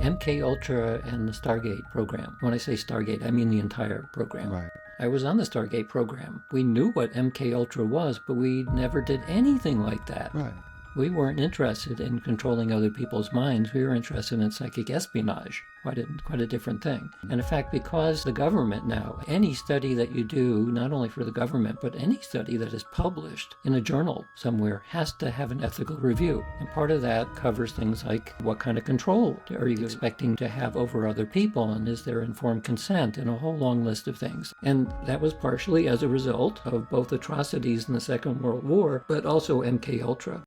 MKUltra and the Stargate program. When I say Stargate, I mean the entire program. Right. I was on the Stargate program. We knew what MKUltra was, but we never did anything like that. Right. We weren't interested in controlling other people's minds. We were interested in psychic espionage, quite a different thing. And in fact, because the government now, any study that you do, not only for the government, but any study that is published in a journal somewhere has to have an ethical review. And part of that covers things like what kind of control are you expecting to have over other people, and is there informed consent, and a whole long list of things. And that was partially as a result of both atrocities in the Second World War, but also MKUltra.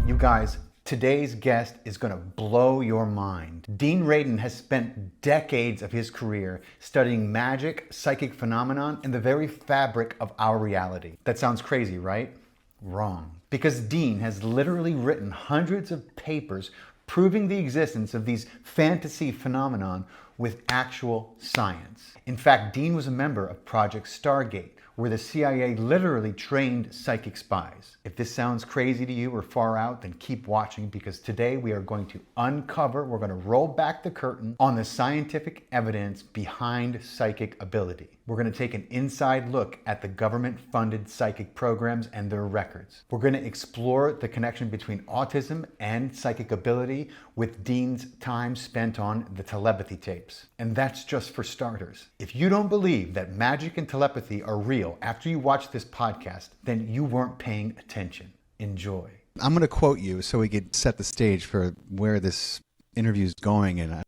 You guys, today's guest is going to blow your mind. Dean Radin has spent decades of his career studying magic, psychic phenomenon, and the very fabric of our reality. That sounds crazy, right? Wrong. Because Dean has literally written hundreds of papers proving the existence of these fantasy phenomenon with actual science. In fact, Dean was a member of Project Stargate, where the CIA literally trained psychic spies. If this sounds crazy to you or far out, then keep watching, because today we are going to we're going to roll back the curtain on the scientific evidence behind psychic ability. We're going to take an inside look at the government-funded psychic programs and their records. We're going to explore the connection between autism and psychic ability with Dean's time spent on the telepathy tapes. And that's just for starters. If you don't believe that magic and telepathy are real after you watch this podcast, then you weren't paying attention. Enjoy. I'm going to quote you so we could set the stage for where this interview is going, and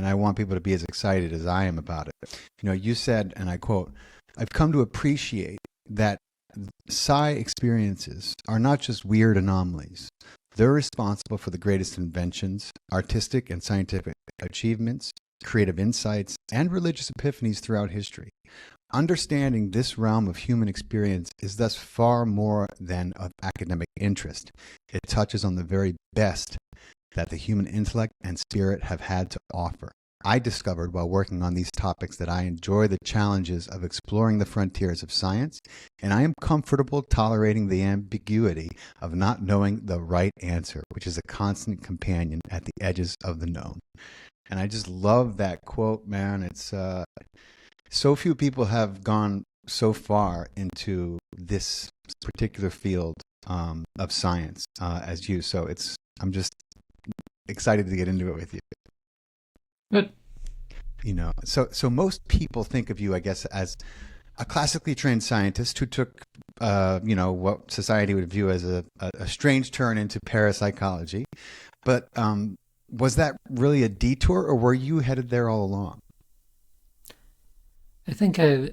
I want people to be as excited as I am about it. You know, you said, and I quote, "I've come to appreciate that psi experiences are not just weird anomalies. They're responsible for the greatest inventions, artistic and scientific achievements, creative insights, and religious epiphanies throughout history. Understanding this realm of human experience is thus far more than of academic interest. It touches on the very best that the human intellect and spirit have had to offer. I discovered while working on these topics that I enjoy the challenges of exploring the frontiers of science, and I am comfortable tolerating the ambiguity of not knowing the right answer, which is a constant companion at the edges of the known." And I just love that quote, man. It's so few people have gone so far into this particular field of science as you. So I'm just excited to get into it with you. Good. You know, so most people think of you, I guess, as a classically trained scientist who took, what society would view as a strange turn into parapsychology. But was that really a detour, or were you headed there all along? I think I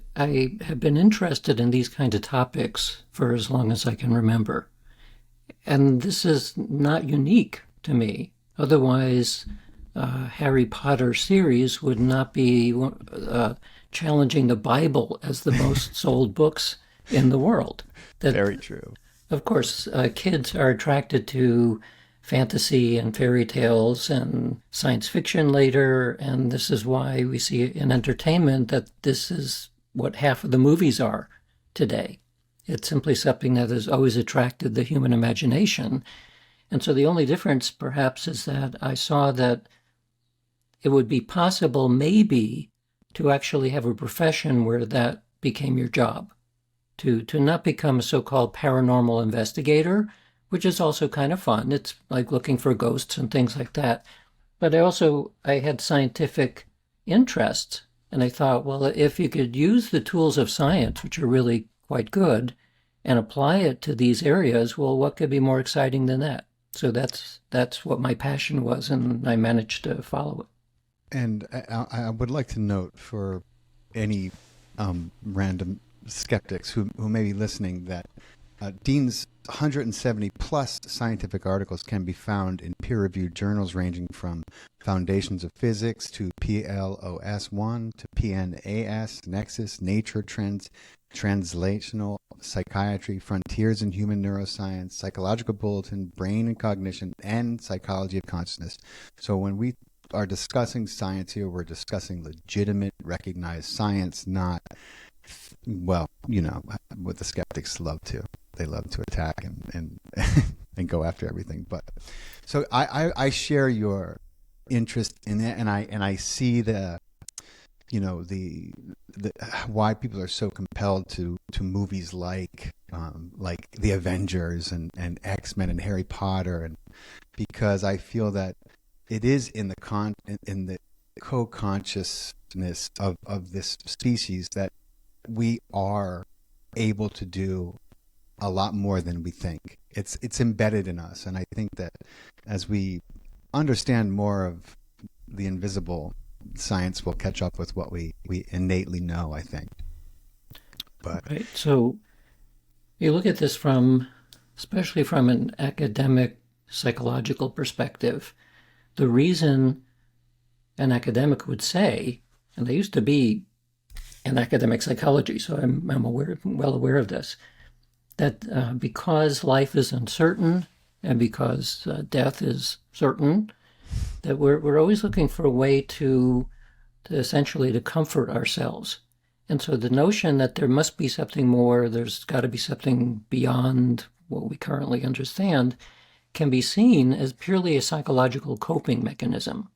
have been interested in these kinds of topics for as long as I can remember. And this is not unique to me. Otherwise, Harry Potter series would not be challenging the Bible as the most sold books in the world. Very true. Of course, kids are attracted to fantasy and fairy tales and science fiction later, and this is why we see in entertainment that this is what half of the movies are today. It's simply something that has always attracted the human imagination. And so the only difference, perhaps, is that I saw that it would be possible, maybe, to actually have a profession where that became your job, to not become a so-called paranormal investigator, which is also kind of fun. It's like looking for ghosts and things like that. But I had scientific interests, and I thought, well, if you could use the tools of science, which are really quite good, and apply it to these areas, well, what could be more exciting than that? So that's what my passion was, and I managed to follow it. And I would like to note for any random skeptics who may be listening that Dean's 170 plus scientific articles can be found in peer-reviewed journals ranging from Foundations of Physics to PLOS1 to PNAS, Nexus, Nature Trends, Translational Psychiatry, Frontiers in Human Neuroscience, Psychological Bulletin, Brain and Cognition, and Psychology of Consciousness. So when we are discussing science here, we're discussing legitimate, recognized science, not well, what the skeptics love to. They love to attack and and go after everything. But so I share your interest in it, and I see the why people are so compelled to movies like the Avengers and X-Men and Harry Potter, and because I feel that it is in the co-consciousness of this species that we are able to do a lot more than we think. It's embedded in us, and I think that as we understand more of the invisible, science will catch up with what we innately know, I think. But right. So you look at this especially from an academic psychological perspective. The reason an academic would say, and I used to be in academic psychology, so I'm well aware of this, that because life is uncertain and because death is certain, that we're always looking for a way to essentially to comfort ourselves. And so the notion that there must be something more, there's got to be something beyond what we currently understand, can be seen as purely a psychological coping mechanism.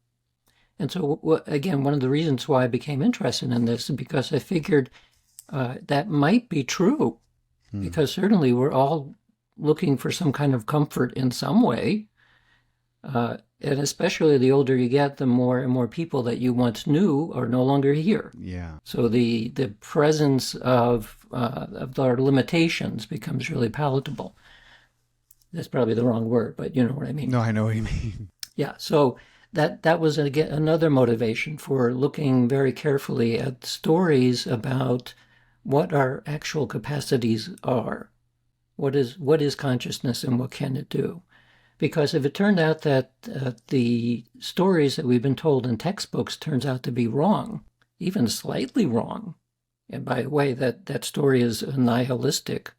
And so, again, one of the reasons why I became interested in this is because I figured that might be true, because certainly we're all looking for some kind of comfort in some way. And especially the older you get, the more and more people that you once knew are no longer here. yeah, So the presence of our limitations becomes really palatable. That's probably the wrong word, but you know what I mean. no, I know what you mean. Yeah, so that was again another motivation for looking very carefully at stories about what our actual capacities are. What is consciousness and what can it do? Because if it turned out that the stories that we've been told in textbooks turns out to be wrong, even slightly wrong, and by the way, that story is a nihilistic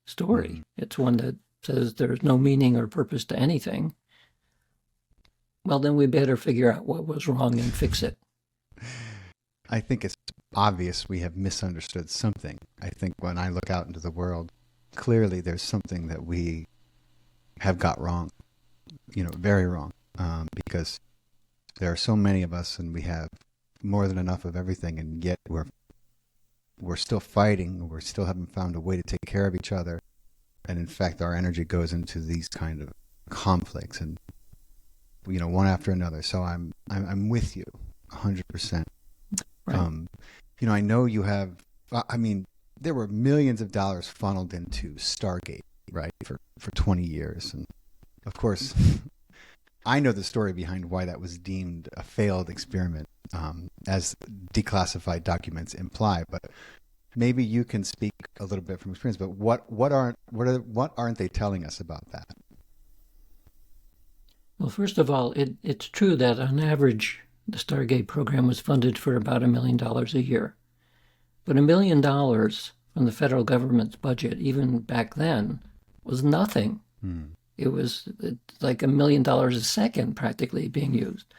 story. It's one that says there's no meaning or purpose to anything. Well, then we better figure out what was wrong and fix it. I think it's obvious we have misunderstood something. I think when I look out into the world, clearly there's something that we have got wrong, very wrong, because there are so many of us and we have more than enough of everything, and yet we're still fighting. We still haven't found a way to take care of each other. And in fact, our energy goes into these kind of conflicts and, one after another. So I'm with you 100%. Right. I know you have, there were millions of dollars funneled into Stargate, right, for 20 years. And of course, I know the story behind why that was deemed a failed experiment, as declassified documents imply. But maybe you can speak a little bit from experience. But what aren't they telling us about that? Well, first of all, it's true that on average, the Stargate program was funded for about $1 million a year. But $1 million from the federal government's budget, even back then, was nothing. It was like $1 million a second practically being used.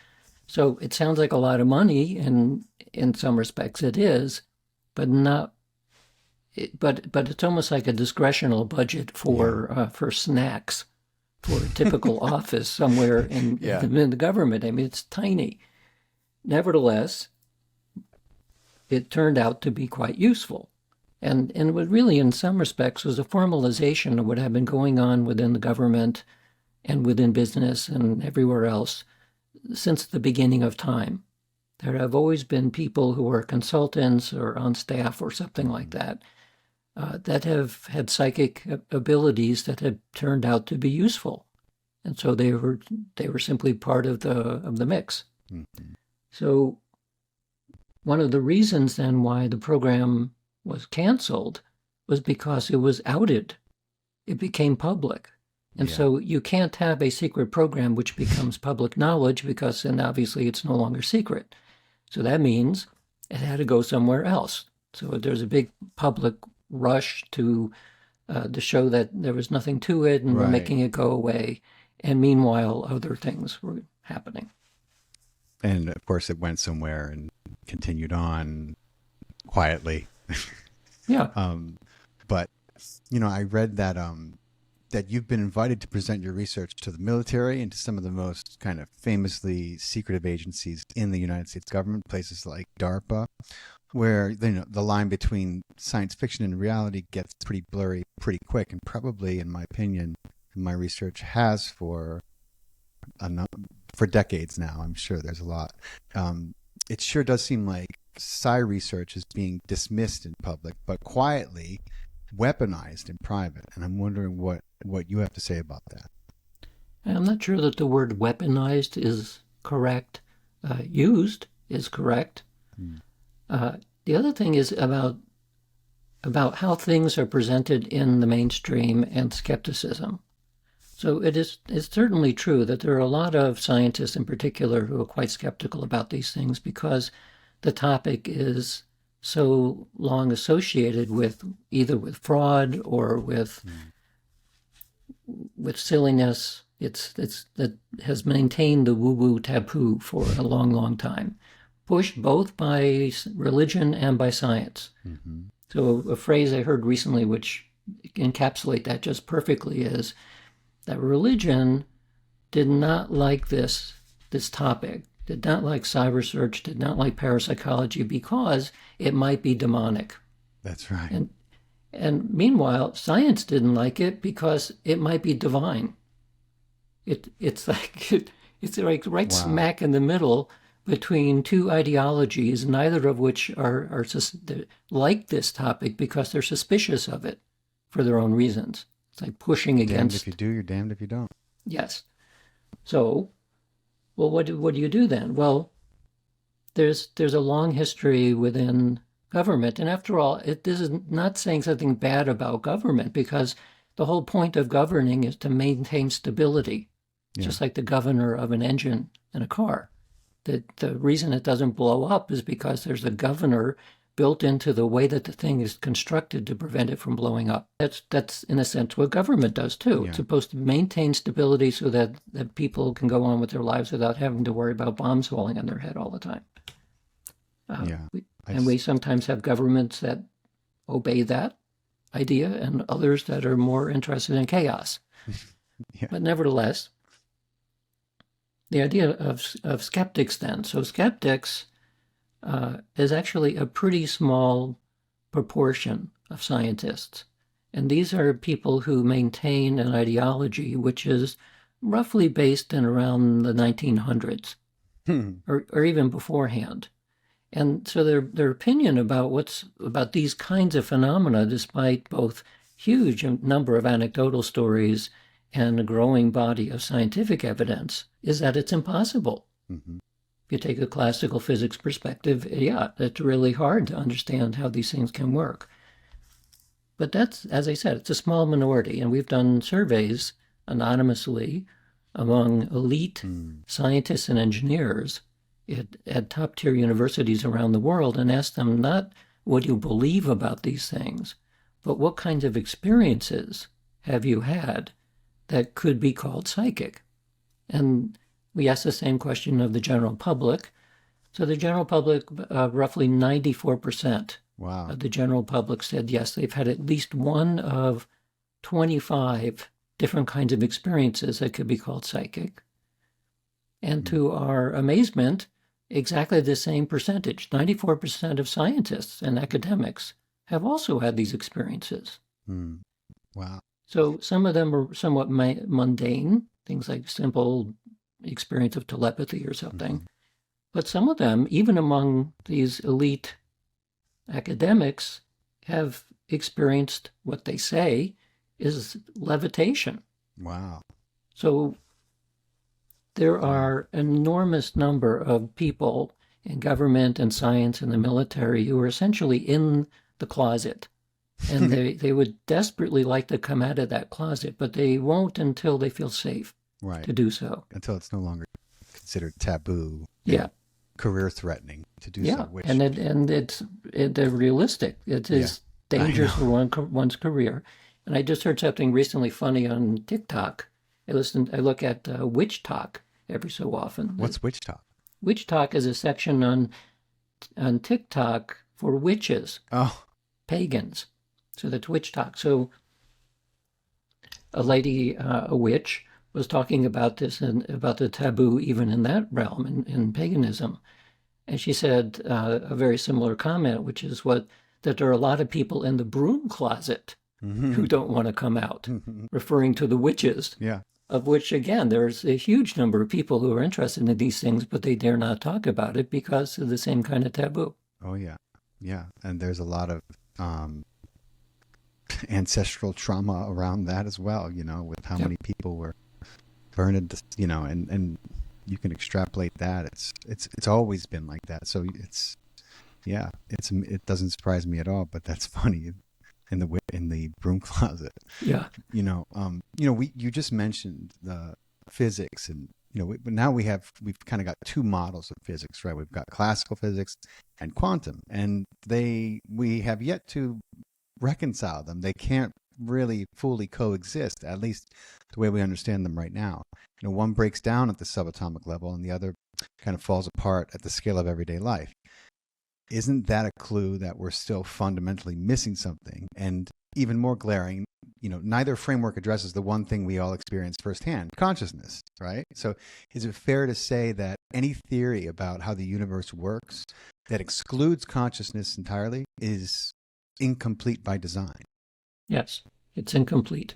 So it sounds like a lot of money, and in some respects it is, but not. But it's almost like a discretional budget for snacks for a typical office somewhere in the government. I mean, it's tiny. Nevertheless, it turned out to be quite useful. And it was really, in some respects, was a formalization of what had been going on within the government and within business and everywhere else since the beginning of time. There have always been people who are consultants or on staff or something like that that have had psychic abilities that have turned out to be useful. And so they were simply part of the mix. Mm-hmm. So one of the reasons then why the program was canceled was because it was outed. It became public. And so you can't have a secret program which becomes public knowledge, because then obviously it's no longer secret. So that means it had to go somewhere else. So there's a big public rush to show that there was nothing to it and we're making it go away. And meanwhile, other things were happening. And of course, it went somewhere and continued on quietly. Yeah. But I read that that you've been invited to present your research to the military and to some of the most kind of famously secretive agencies in the United States government, places like DARPA, where the line between science fiction and reality gets pretty blurry pretty quick, and probably, in my opinion, my research has for decades now. I'm sure there's a lot. It sure does seem like sci research is being dismissed in public, but quietly weaponized in private. And I'm wondering what you have to say about that. I'm not sure that the word weaponized is correct. Used is correct. The other thing is about how things are presented in the mainstream and skepticism. So it's certainly true that there are a lot of scientists in particular who are quite skeptical about these things because the topic is so long associated with either with fraud or with silliness. That has maintained the woo-woo taboo for a long, long time, pushed both by religion and by science. Mm-hmm. So a phrase I heard recently which encapsulates that just perfectly is that religion did not like this topic, did not like cyber research, did not like parapsychology because it might be demonic. That's right. And meanwhile, science didn't like it because it might be divine. It's like right smack in the middle between two ideologies, neither of which are like this topic because they're suspicious of it for their own reasons. It's like pushing against. Damned if you do, you're damned if you don't. Yes. So, well, what do you do then? Well, there's a long history within government, and after all, this is not saying something bad about government because the whole point of governing is to maintain stability, just like the governor of an engine in a car. The reason it doesn't blow up is because there's a governor built into the way that the thing is constructed to prevent it from blowing up. That's in a sense what government does too. Yeah. It's supposed to maintain stability so that people can go on with their lives without having to worry about bombs falling on their head all the time. We sometimes have governments that obey that idea and others that are more interested in chaos. But nevertheless, the idea of skeptics then. So skeptics is actually a pretty small proportion of scientists. And these are people who maintain an ideology which is roughly based in around the 1900s or even beforehand. And so their opinion about these kinds of phenomena, despite both huge number of anecdotal stories and a growing body of scientific evidence, is that it's impossible. Mm-hmm. If you take a classical physics perspective, it's really hard to understand how these things can work. But that's, as I said, it's a small minority, and we've done surveys anonymously among elite scientists and engineers at top-tier universities around the world and asked them not what you believe about these things, but what kinds of experiences have you had that could be called psychic? And we asked the same question of the general public. So the general public, roughly 94% of the general public said yes, they've had at least one of 25 different kinds of experiences that could be called psychic. And to our amazement, exactly the same percentage, 94% of scientists and academics have also had these experiences. Wow. So some of them are somewhat mundane, things like simple experience of telepathy or something. Mm-hmm. But some of them, even among these elite academics, have experienced what they say is levitation. Wow. So there are an enormous number of people in government and science and the military who are essentially in the closet. And they would desperately like to come out of that closet, but they won't until they feel safe to do so. Until it's no longer considered taboo. Yeah. Career threatening to do so. Which... they're realistic. It is dangerous for one's career. And I just heard something recently funny on TikTok. I look at Witch Talk every so often. What's Witch Talk? Witch Talk is a section on TikTok for witches. Oh. pagans. So that's witch talk. So a lady, a witch, was talking about this and about the taboo even in that realm, in paganism. And she said a very similar comment, which is that there are a lot of people in the broom closet who don't want to come out, referring to the witches. Yeah. Of which, again, there's a huge number of people who are interested in these things, but they dare not talk about it because of the same kind of taboo. Oh, yeah. Yeah. And there's a lot of ancestral trauma around that as well, with how many people were burned, and you can extrapolate that. It's always been like that. So it doesn't surprise me at all, but that's funny in the broom closet. Yeah. You just mentioned the physics, and now we've kind of got two models of physics, right? We've got classical physics and quantum, and we have yet to reconcile them. They can't really fully coexist, at least the way we understand them right now. One breaks down at the subatomic level and the other kind of falls apart at the scale of everyday life. Isn't that a clue that we're still fundamentally missing something? And even more glaring, neither framework addresses the one thing we all experience firsthand, consciousness, right? So is it fair to say that any theory about how the universe works that excludes consciousness entirely is incomplete by design? Yes, it's incomplete.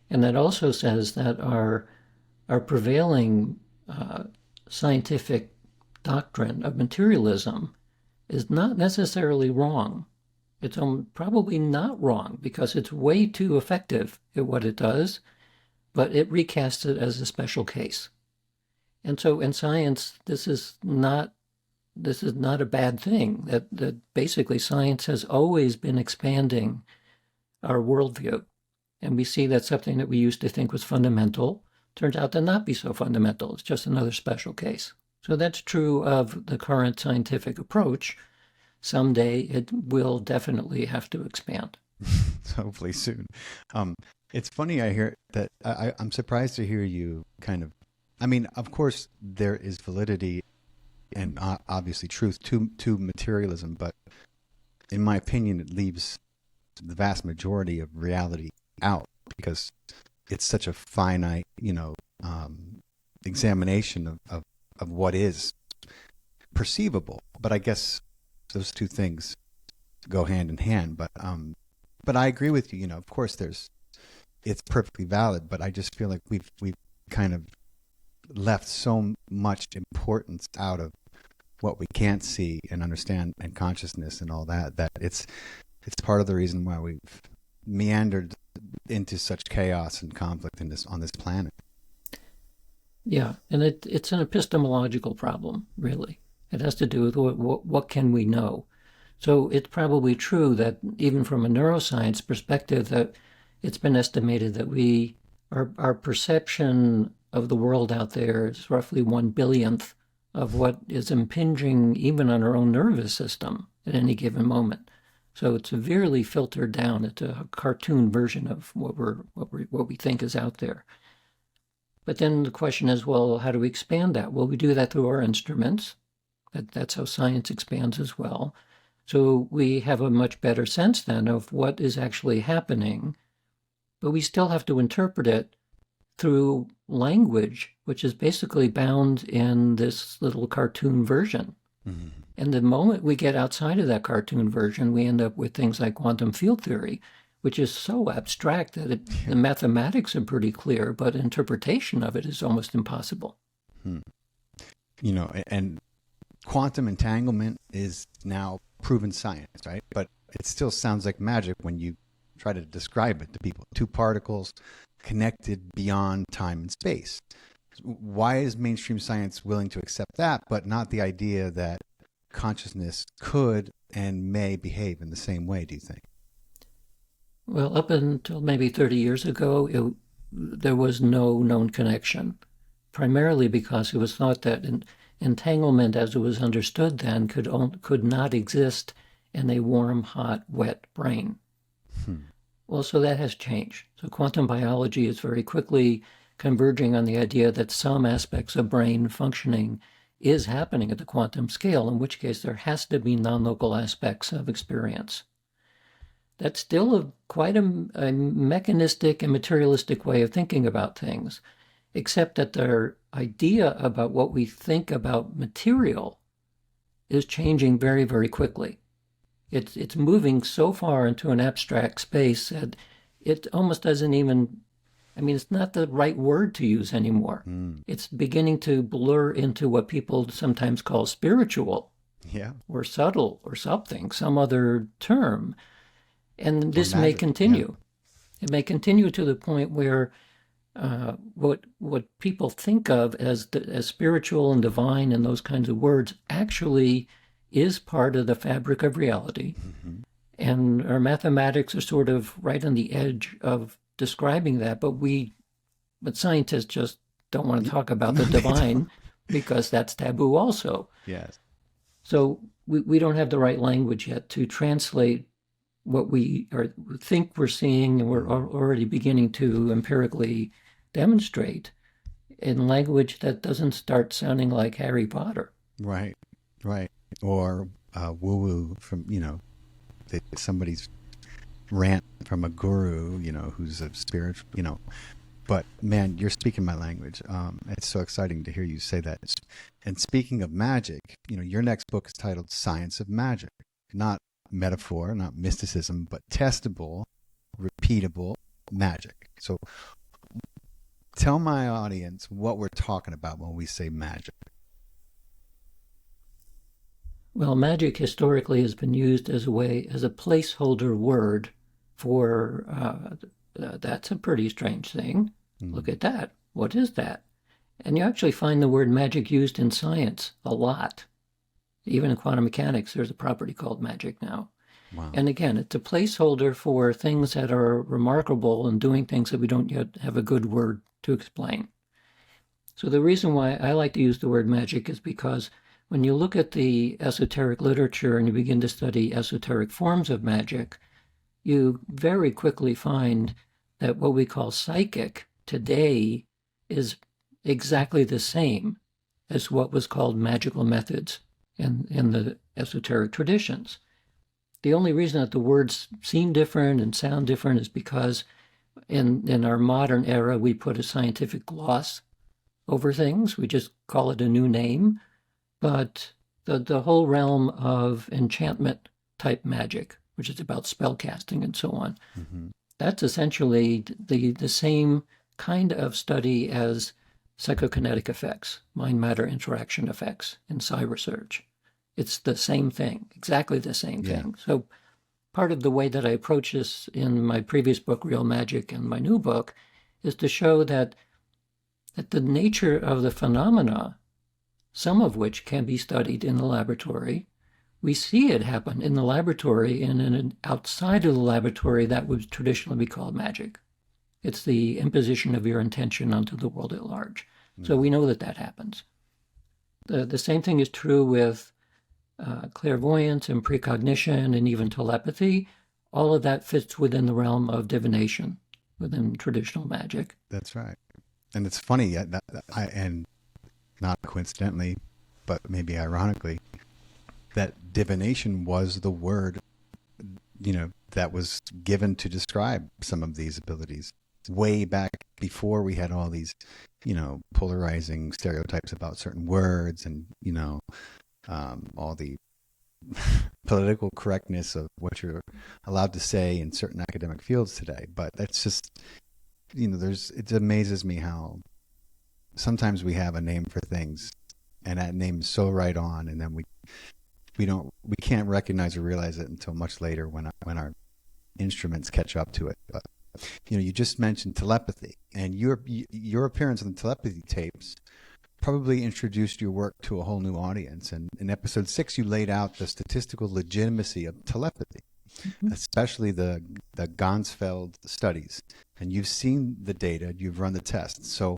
And that also says that our prevailing scientific doctrine of materialism is not necessarily wrong. It's probably not wrong because it's way too effective at what it does, but it recasts it as a special case. And so in science, this is not a bad thing. That basically science has always been expanding our worldview. And we see that something that we used to think was fundamental turns out to not be so fundamental. It's just another special case. So that's true of the current scientific approach. Someday it will definitely have to expand. Hopefully soon. It's funny, I hear that. I'm surprised to hear you kind of, of course there is validity and obviously truth to materialism, but in my opinion it leaves the vast majority of reality out because it's such a finite, examination of what is perceivable. But I guess those two things go hand in hand. But I agree with you. Of course, it's perfectly valid. But I just feel like we've kind of left so much importance out of what we can't see and understand and consciousness and all that it's part of the reason why we've meandered into such chaos and conflict on this planet. Yeah, and it's an epistemological problem, really. It has to do with what can we know. So it's probably true that even from a neuroscience perspective, that it's been estimated that our perception of the world out there is roughly 1/billionth of what is impinging even on our own nervous system at any given moment. So it's severely filtered down. It's a cartoon version of what we think is out there. But then the question is, well, how do we expand that? Well, we do that through our instruments. That's how science expands as well. So we have a much better sense then of what is actually happening, but we still have to interpret it through language, which is basically bound in this little cartoon version. Mm-hmm. And the moment we get outside of that cartoon version, we end up with things like quantum field theory, which is so abstract that the mathematics are pretty clear, but interpretation of it is almost impossible. And quantum entanglement is now proven science, right? But it still sounds like magic when you try to describe it to people. Two particles connected beyond time and space. Why is mainstream science willing to accept that, but not the idea that consciousness could and may behave in the same way, do you think? Well, up until maybe 30 years ago, there was no known connection, primarily because it was thought that entanglement as it was understood then could not exist in a warm, hot, wet brain. Well, so that has changed. So quantum biology is very quickly converging on the idea that some aspects of brain functioning is happening at the quantum scale, in which case there has to be non-local aspects of experience. That's still quite a mechanistic and materialistic way of thinking about things, except that their idea about what we think about material is changing very, very quickly. It's moving so far into an abstract space that it almost doesn't even, I mean, it's not the right word to use anymore. It's beginning to blur into what people sometimes call spiritual, Yeah. or subtle or something, some other term. And this may magic, continue. Yeah. It may continue to the point where what people think of as spiritual and divine and those kinds of words actually is part of the fabric of reality. Mm-hmm. And our mathematics are sort of right on the edge of describing that, but scientists just don't want to talk about the divine because that's taboo also. Yes. So we don't have the right language yet to translate what we think we're seeing and we're already beginning to empirically demonstrate in language that doesn't start sounding like Harry Potter. Right, right. Or Woowoo from, somebody's rant from a guru, who's a spirit, But man, you're speaking my language. It's so exciting to hear you say that. And speaking of magic, your next book is titled Science of Magic. Not metaphor, not mysticism, but testable, repeatable magic. So tell my audience what we're talking about when we say magic. Well, magic historically has been used as a placeholder word for that's a pretty strange thing. Look at that. What is that? And you actually find the word magic used in science a lot. Even in quantum mechanics, there's a property called magic now. Wow. And again, it's a placeholder for things that are remarkable and doing things that we don't yet have a good word to explain. So the reason why I like to use the word magic is because when you look at the esoteric literature and you begin to study esoteric forms of magic, you very quickly find that what we call psychic today is exactly the same as what was called magical methods in the esoteric traditions. The only reason that the words seem different and sound different is because in our modern era, we put a scientific gloss over things. We just call it a new name. But the whole realm of enchantment type magic, which is about spell casting and so on, that's essentially the same kind of study as psychokinetic effects, mind-matter interaction effects in psi research. It's the same thing, exactly the same thing. So part of the way that I approach this in my previous book, Real Magic, and my new book, is to show that the nature of the phenomena, some of which can be studied in the laboratory, we see it happen in the laboratory and outside of the laboratory that would traditionally be called magic. It's the imposition of your intention onto the world at large. So we know that happens. The same thing is true with clairvoyance and precognition and even telepathy. All of that fits within the realm of divination, within traditional magic. That's right. And it's funny, and not coincidentally, but maybe ironically, that divination was the word, that was given to describe some of these abilities way back before we had all these, polarizing stereotypes about certain words and, all the political correctness of what you're allowed to say in certain academic fields today. But that's just, it amazes me how sometimes we have a name for things and that name is so right on, and then we can't recognize or realize it until much later when our instruments catch up to it. But you just mentioned telepathy, and your appearance on the Telepathy Tapes probably introduced your work to a whole new audience. And in episode 6, you laid out the statistical legitimacy of telepathy, especially the Gansfeld studies. And you've seen the data, you've run the tests. So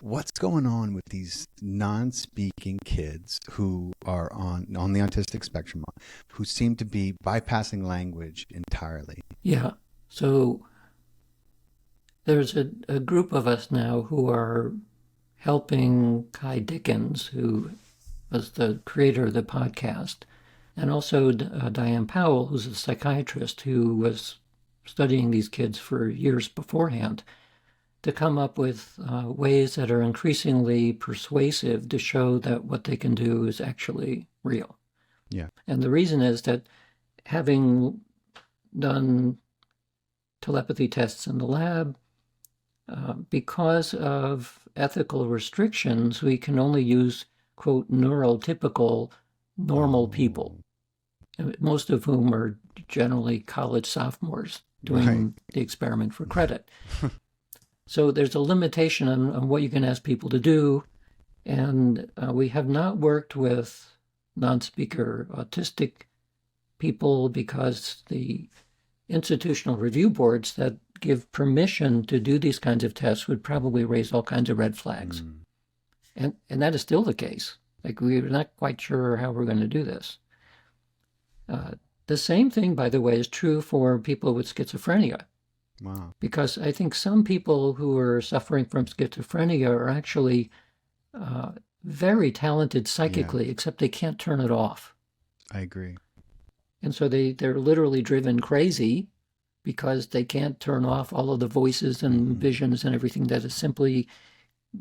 what's going on with these non-speaking kids who are on the autistic spectrum, who seem to be bypassing language entirely? Yeah. So there's a group of us now who are helping Kai Dickens, who was the creator of the podcast, and also Diane Powell, who's a psychiatrist who was studying these kids for years beforehand, to come up with ways that are increasingly persuasive to show that what they can do is actually real. Yeah. And the reason is that having done telepathy tests in the lab, because of ethical restrictions, we can only use, quote, neurotypical normal people, most of whom are generally college sophomores doing the experiment for credit. So there's a limitation on what you can ask people to do. And we have not worked with non-speaker autistic people because the institutional review boards that give permission to do these kinds of tests would probably raise all kinds of red flags. And that is still the case. Like, we're not quite sure how we're going to do this. The same thing, by the way, is true for people with schizophrenia. Wow. Because I think some people who are suffering from schizophrenia are actually very talented psychically, except they can't turn it off. I agree. And so they're literally driven crazy because they can't turn off all of the voices and visions and everything that is simply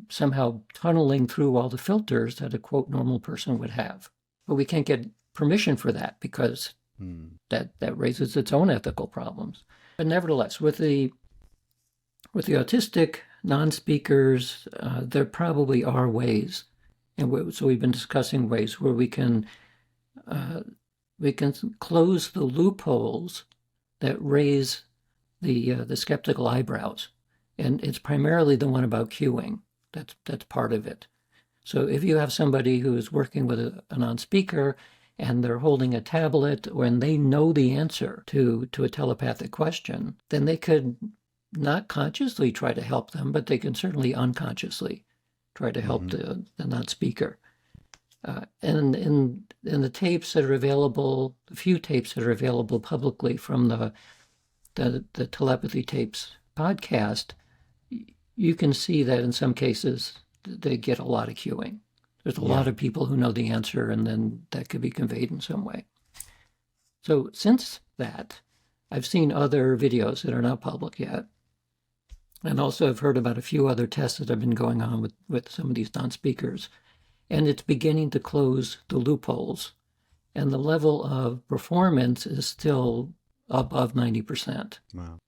somehow tunneling through all the filters that a, quote, normal person would have. But we can't get permission for that because that raises its own ethical problems. But nevertheless, with the autistic non-speakers, there probably are ways, and so we've been discussing ways where we can close the loopholes that raise the skeptical eyebrows, and it's primarily the one about cueing. That's part of it. So if you have somebody who is working with a non-speaker and they're holding a tablet, and they know the answer to a telepathic question, then they could not consciously try to help them, but they can certainly unconsciously try to help the non-speaker. And in the tapes that are available, the few tapes that are available publicly from the Telepathy Tapes podcast, you can see that in some cases they get a lot of cueing. There's a lot of people who know the answer, and then that could be conveyed in some way. So since that, I've seen other videos that are not public yet. And also I've heard about a few other tests that have been going on with some of these non-speakers. And it's beginning to close the loopholes. And the level of performance is still above 90%. Wow.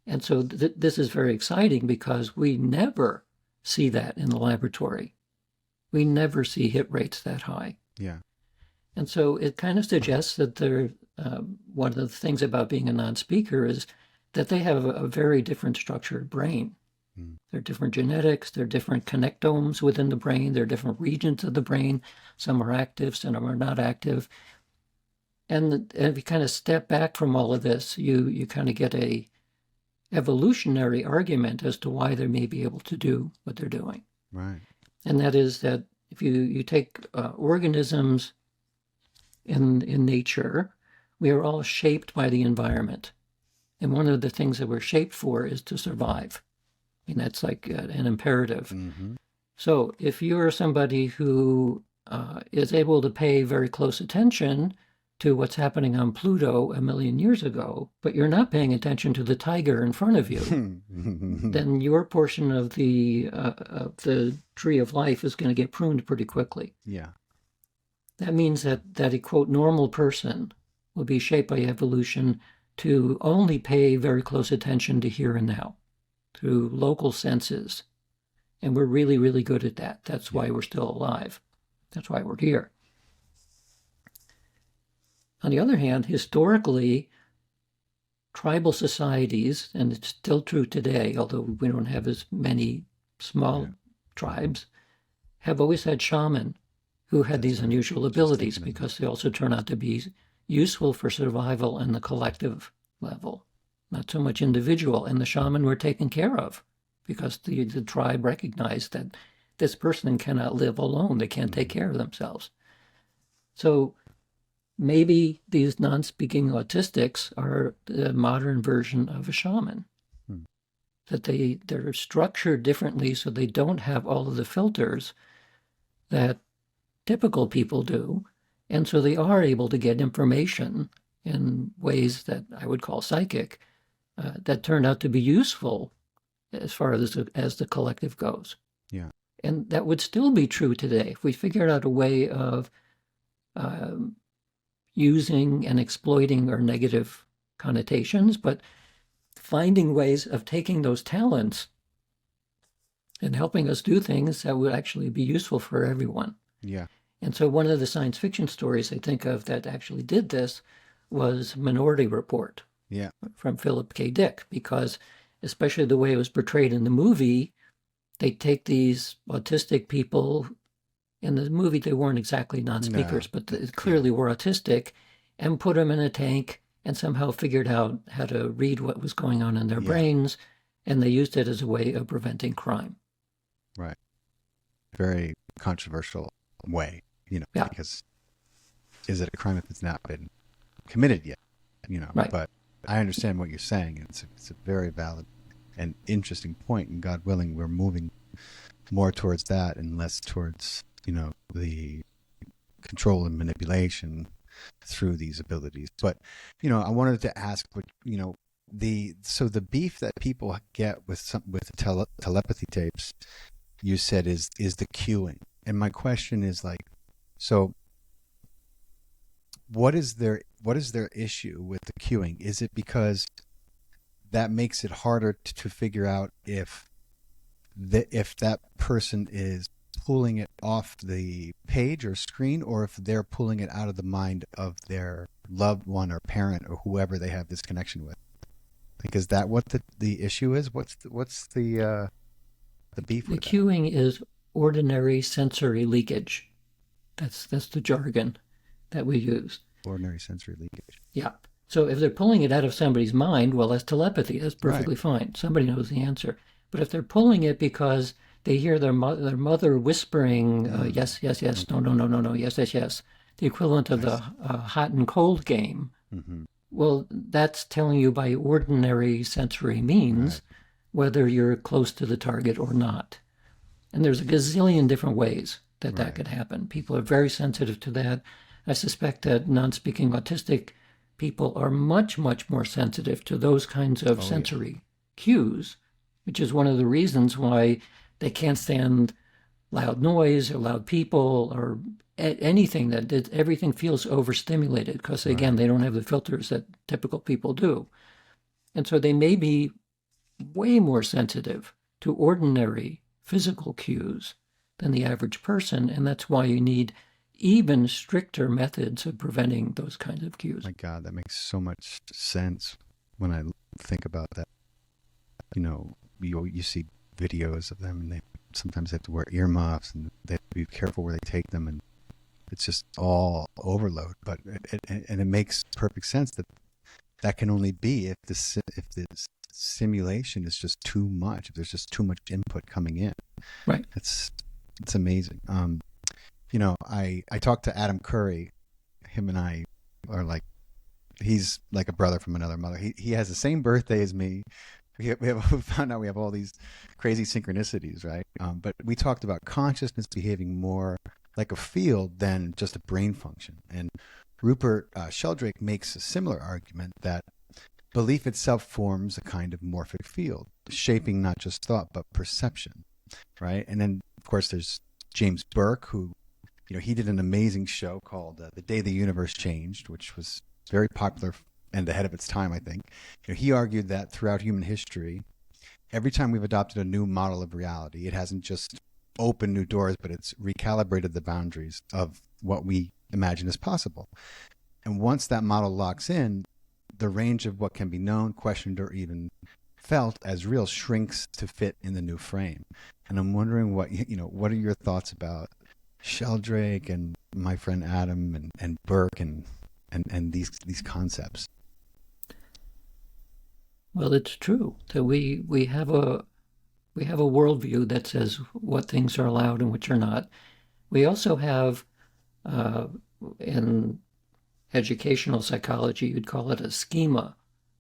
And so this is very exciting because we never see that in the laboratory. We never see hit rates that high. Yeah. And so it kind of suggests that one of the things about being a non-speaker is that they have a very different structured brain. There are different genetics, there are different connectomes within the brain, there are different regions of the brain. Some are active, some are not active. And if you kind of step back from all of this, you kind of get a evolutionary argument as to why they may be able to do what they're doing. Right. And that is that if you take organisms in nature, we are all shaped by the environment. And one of the things that we're shaped for is to survive. I mean, that's like an imperative. So if you're somebody who is able to pay very close attention to what's happening on Pluto 1 million years ago, but you're not paying attention to the tiger in front of you, then your portion of the tree of life is going to get pruned pretty quickly. Yeah. That means that a, quote, normal person will be shaped by evolution to only pay very close attention to here and now, through local senses. And we're really, really good at that. That's why we're still alive. That's why we're here. On the other hand, historically, tribal societies, and it's still true today, although we don't have as many small tribes, have always had shaman who had these unusual abilities because they also turn out to be useful for survival in the collective level, not so much individual. And the shaman were taken care of because the tribe recognized that this person cannot live alone. They can't take care of themselves. So maybe these non-speaking autistics are the modern version of a shaman. That they're structured differently so they don't have all of the filters that typical people do, And so they are able to get information in ways that I would call psychic, that turn out to be useful as far as the collective goes. Yeah. And that would still be true today if we figured out a way of using and exploiting our negative connotations, but finding ways of taking those talents and helping us do things that would actually be useful for everyone. Yeah. And so one of the science fiction stories I think of that actually did this was Minority Report. Yeah. From Philip K. Dick, because especially the way it was portrayed in the movie, they take these autistic people. In the movie, they weren't exactly non-speakers, but they clearly were autistic, and put them in a tank and somehow figured out how to read what was going on in their brains, and they used it as a way of preventing crime. Right. Very controversial way, because is it a crime if it's not been committed yet? Right. But I understand what you're saying. It's a very valid and interesting point, and God willing, we're moving more towards that and less towards, the control and manipulation through these abilities. But, I wanted to ask what, the beef that people get with the telepathy tapes, you said is the cueing. And my question is so what is their issue with the cueing? Is it because that makes it harder to figure out if that person is pulling it off the page or screen, or if they're pulling it out of the mind of their loved one or parent or whoever they have this connection with? Is that what the issue is? What's the beef with the cueing is ordinary sensory leakage. That's the jargon that we use. Ordinary sensory leakage. Yeah. So if they're pulling it out of somebody's mind, well, that's telepathy. That's perfectly fine. Somebody knows the answer. But if they're pulling it because they hear their mother whispering, yes, yes, yes, no, no, no, no, no, yes, yes, yes, the equivalent of the hot and cold game, well, that's telling you by ordinary sensory means whether you're close to the target or not. And there's a gazillion different ways that could happen. People are very sensitive to that. I suspect that non-speaking autistic people are much, much more sensitive to those kinds of sensory cues, which is one of the reasons why they can't stand loud noise or loud people or anything everything feels overstimulated because, again, they don't have the filters that typical people do. And so they may be way more sensitive to ordinary physical cues than the average person, and that's why you need even stricter methods of preventing those kinds of cues. My God, that makes so much sense when I think about that. You see videos of them, and they sometimes have to wear earmuffs, and they have to be careful where they take them, and it's just all overload. But it makes perfect sense that can only be if the simulation is just too much, if there's just too much input coming in. Right. It's amazing. I talked to Adam Curry. Him and I are he's like a brother from another mother. He has the same birthday as me. We found out we have all these crazy synchronicities, right? But we talked about consciousness behaving more like a field than just a brain function. And Rupert Sheldrake makes a similar argument that belief itself forms a kind of morphic field, shaping not just thought, but perception, right? And then, of course, there's James Burke, who, he did an amazing show called The Day the Universe Changed, which was very popular and ahead of its time, I think. He argued that throughout human history, every time we've adopted a new model of reality, it hasn't just opened new doors, but it's recalibrated the boundaries of what we imagine is possible. And once that model locks in, the range of what can be known, questioned, or even felt as real shrinks to fit in the new frame. And I'm wondering what are your thoughts about Sheldrake and my friend Adam and Burke and these concepts? Well, it's true that we have a worldview that says what things are allowed and which are not. We also have, in educational psychology, you'd call it a schema.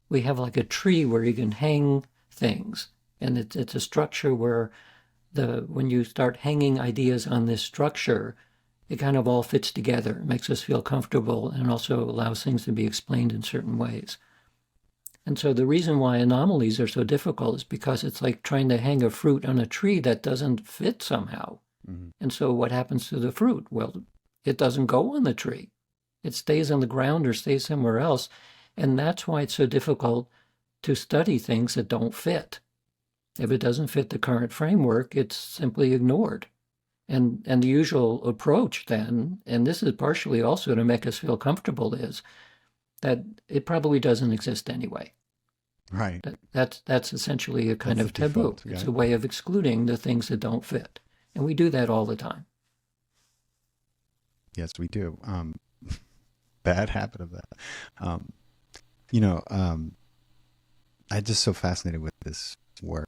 We have like a tree where you can hang things, and it's a structure where when you start hanging ideas on this structure, it kind of all fits together. It makes us feel comfortable and also allows things to be explained in certain ways. And so the reason why anomalies are so difficult is because it's like trying to hang a fruit on a tree that doesn't fit somehow. Mm-hmm. And so what happens to the fruit? Well, it doesn't go on the tree. It stays on the ground or stays somewhere else. And that's why it's so difficult to study things that don't fit. If it doesn't fit the current framework, it's simply ignored. And the usual approach then, and this is partially also to make us feel comfortable, is that it probably doesn't exist anyway. Right. That's essentially a kind of taboo. Default, it's a way of excluding the things that don't fit. And we do that all the time. Yes, we do. Bad habit of that. I'm just so fascinated with this work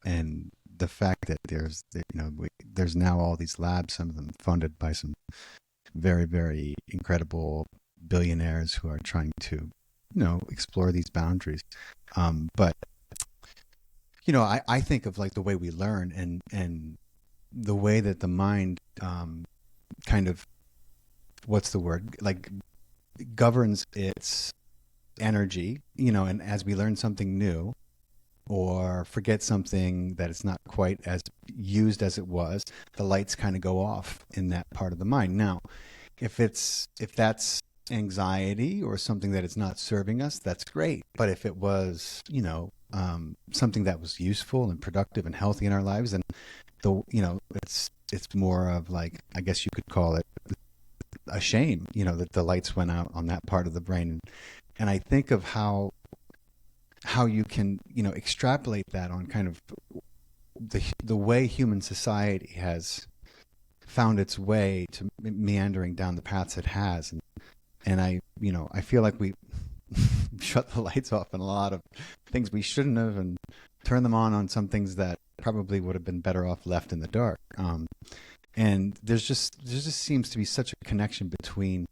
and the fact that there's now all these labs, some of them funded by some very, very incredible billionaires who are trying to, explore these boundaries. But I think of like the way we learn and the way that the mind kind of, what's the word, like governs its energy, and as we learn something new or forget something that it's not quite as used as it was, the lights kind of go off in that part of the mind. Now, if that's anxiety or something that is not serving us, that's great. But if it was, something that was useful and productive and healthy in our lives, then it's more of like, I guess you could call it a shame, that the lights went out on that part of the brain. And I think of how you can, extrapolate that on kind of the way human society has found its way to meandering down the paths it has. And I feel like we shut the lights off on a lot of things we shouldn't have, and turn them on some things that probably would have been better off left in the dark. And there just seems to be such a connection between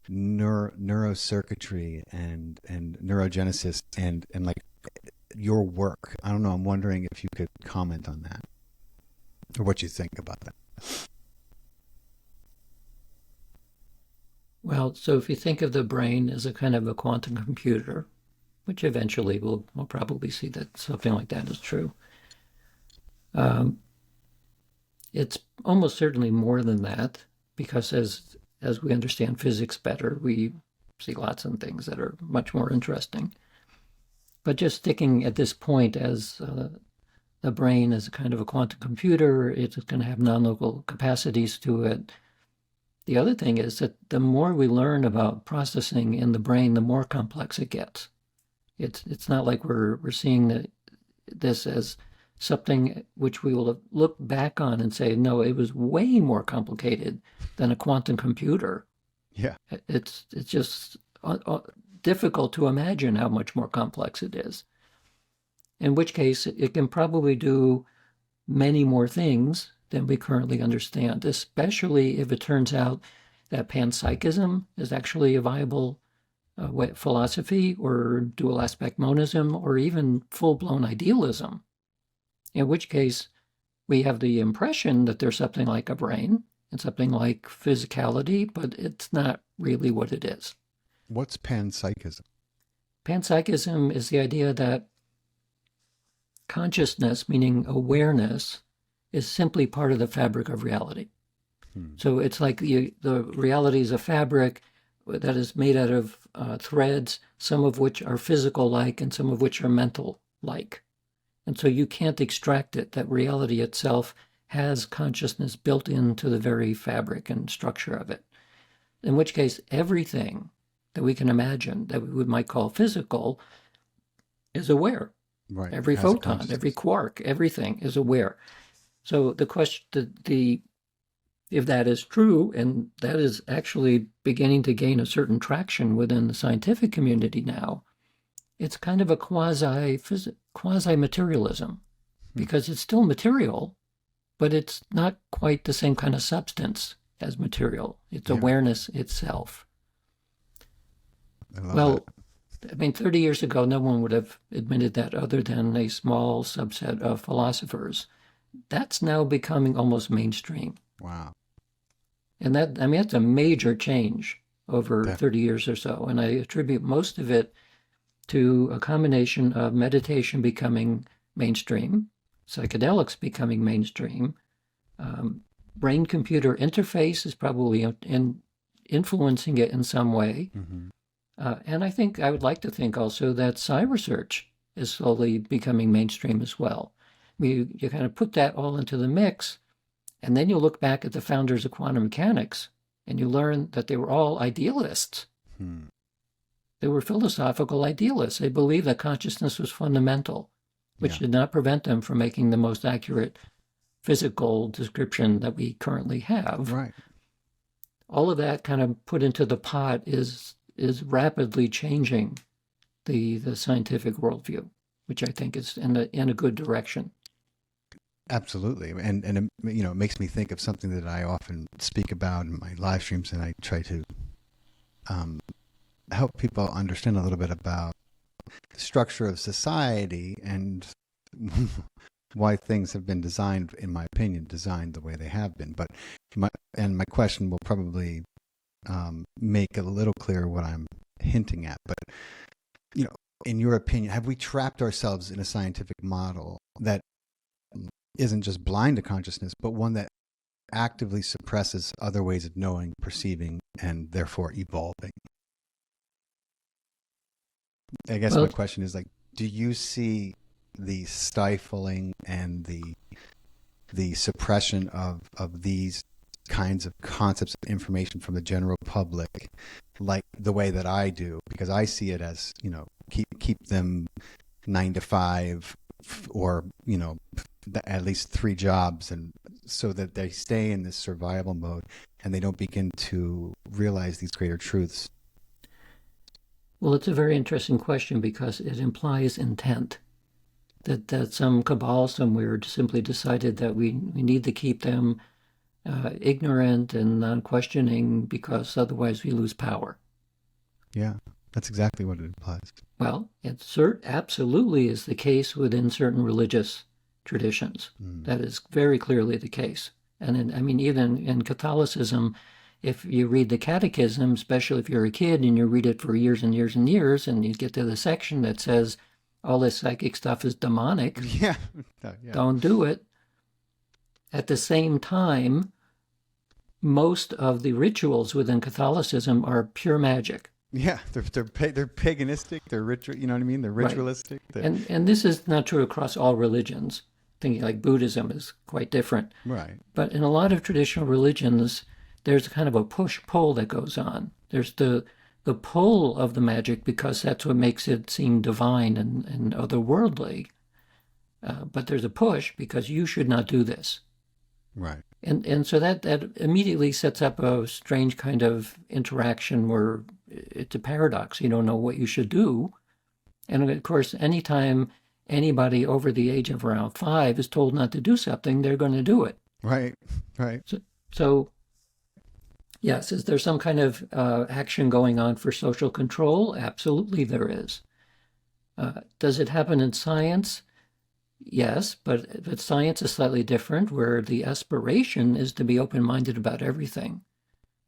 neurocircuitry and neurogenesis and like your work. I don't know. I'm wondering if you could comment on that or what you think about that. Well, so if you think of the brain as a kind of a quantum computer, which eventually we'll probably see that something like that is true. It's almost certainly more than that, because as we understand physics better, we see lots of things that are much more interesting. But just sticking at this point as the brain as a kind of a quantum computer, it's going to have non-local capacities to it. The other thing is that the more we learn about processing in the brain, the more complex it gets. It's not like we're seeing this as something which we will look back on and say, no, it was way more complicated than a quantum computer. Yeah. It's just difficult to imagine how much more complex it is. In which case, it can probably do many more things than we currently understand, especially if it turns out that panpsychism is actually a viable philosophy, or dual aspect monism, or even full-blown idealism. In which case, we have the impression that there's something like a brain and something like physicality, but it's not really what it is. What's panpsychism? Panpsychism is the idea that consciousness, meaning awareness, is simply part of the fabric of reality. So it's like the reality is a fabric that is made out of threads, some of which are physical-like and some of which are mental-like. And so you can't extract it, that reality itself has consciousness built into the very fabric and structure of it. In which case, everything that we can imagine that we might call physical is aware. Right. Every photon, every quark, everything is aware. So the question, if that is true, and that is actually beginning to gain a certain traction within the scientific community now, it's kind of a quasi-materialism, because it's still material, but it's not quite the same kind of substance as material. It's awareness itself. Well, I mean, 30 years ago, no one would have admitted that other than a small subset of philosophers. That's now becoming almost mainstream. Wow. And that, I mean, that's a major change over That, 30 years or so. And I attribute most of it to a combination of meditation becoming mainstream, psychedelics becoming mainstream, brain-computer interface is probably influencing it in some way. mm-hmm. And I would like to think also that psi research is slowly becoming mainstream as well. You kind of put that all into the mix, and then you look back at the founders of quantum mechanics, and you learn that they were all idealists. Hmm. They were philosophical idealists. They believed that consciousness was fundamental, which did not prevent them from making the most accurate physical description that we currently have. Right. All of that kind of put into the pot is rapidly changing the scientific worldview, which I think is in a good direction. Absolutely. And it makes me think of something that I often speak about in my live streams, and I try to help people understand a little bit about the structure of society and why things have been designed, in my opinion, designed the way they have been. But my question will probably make a little clearer what I'm hinting at. But, in your opinion, have we trapped ourselves in a scientific model that isn't just blind to consciousness, but one that actively suppresses other ways of knowing, perceiving, and therefore evolving? I guess my question is, do you see the stifling and the suppression of these kinds of concepts of information from the general public like the way that I do? Because I see it as, keep them 9 to 5 or, at least 3 jobs, and so that they stay in this survival mode and they don't begin to realize these greater truths. Well, it's a very interesting question because it implies intent. That some cabal somewhere simply decided that we need to keep them ignorant and non-questioning because otherwise we lose power. Yeah, that's exactly what it implies. Well, it absolutely is the case within certain religious traditions. That is very clearly the case. And even in Catholicism, if you read the catechism, especially if you're a kid and you read it for years and years and years, and you get to the section that says all this psychic stuff is demonic, don't do it. At the same time, most of the rituals within Catholicism are pure magic. Yeah, they're paganistic. They're ritual. You know what I mean? They're ritualistic. Right. And this is not true across all religions. Thinking like Buddhism is quite different. Right. But in a lot of traditional religions, there's kind of a push-pull that goes on. There's the pull of the magic because that's what makes it seem divine and otherworldly. But there's a push because you should not do this. Right. And so that immediately sets up a strange kind of interaction where it's a paradox. You don't know what you should do. And of course, anytime anybody over the age of around 5 is told not to do something, they're going to do it. Right. Right. So yes, is there some kind of action going on for social control? Absolutely there is. Does it happen in science? Yes, but science is slightly different, where the aspiration is to be open-minded about everything.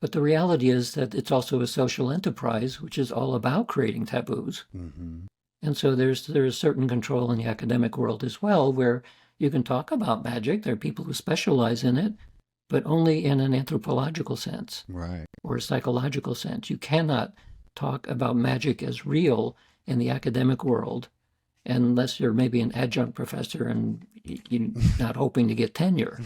But the reality is that it's also a social enterprise, which is all about creating taboos. Mm-hmm. And so there's certain control in the academic world as well, where you can talk about magic. There are people who specialize in it, but only in an anthropological sense, right, or a psychological sense. You cannot talk about magic as real in the academic world unless you're maybe an adjunct professor and you're not hoping to get tenure.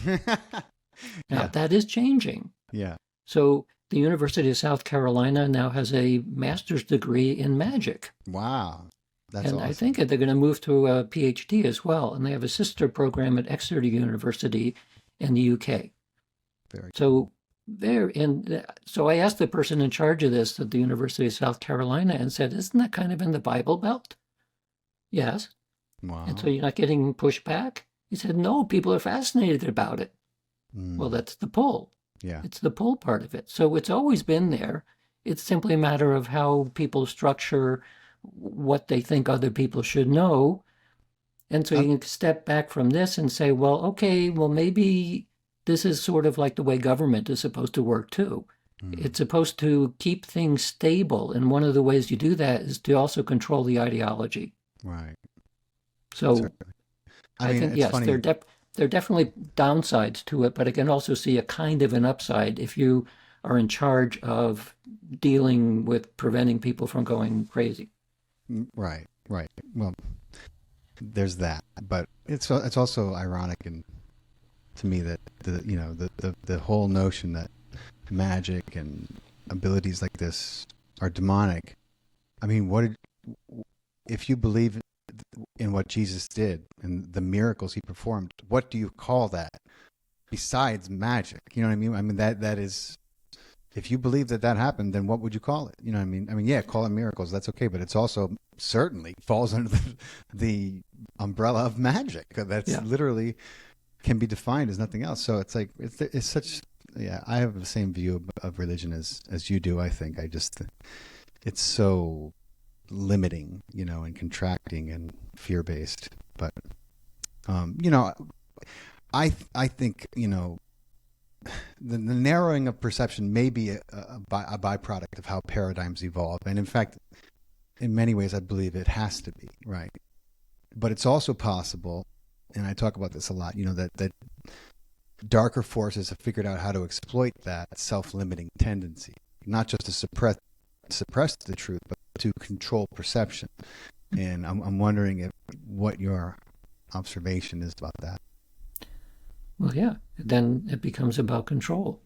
Now, that is changing. Yeah. So the University of South Carolina now has a master's degree in magic. Wow. That's and awesome. I think that they're going to move to a PhD as well. And they have a sister program at Exeter University in the UK. Very so so I asked the person in charge of this at the University of South Carolina and said, isn't that kind of in the Bible Belt? Yes. Wow. And so you're not getting pushback? He said, no, people are fascinated about it. Well, that's the pull. Yeah. It's the pull part of it. So it's always been there. It's simply a matter of how people structure what they think other people should know. And so you can step back from this and say, well, okay, well, maybe this is sort of like the way government is supposed to work too. It's supposed to keep things stable, and one of the ways you do that is to also control the ideology. Right. So Certainly. I I mean, think, it's yes, funny. there are definitely downsides to it, but I can also see a kind of an upside if you are in charge of dealing with preventing people from going crazy. Right. Right. Well, there's that, but it's also ironic and to me that the whole notion that magic and abilities like this are demonic. I mean, if you believe in what Jesus did and the miracles he performed, what do you call that besides magic? You know what I mean? I mean that is, if you believe that happened, then what would you call it? You know what I mean? I mean, yeah, call it miracles. That's okay, but it's also certainly falls under the umbrella of magic. That's Yeah. literally can be defined as nothing else. So it's like it's such. Yeah, I have the same view of religion as you do. I think it's so limiting, and contracting and fear based. But I think the narrowing of perception may be a byproduct of how paradigms evolve, and in fact, in many ways, I believe it has to be right. But it's also possible, and I talk about this a lot. That darker forces have figured out how to exploit that self-limiting tendency, not just to suppress the truth, but to control perception. And I'm wondering what your observation is about that. Well, yeah, then it becomes about control.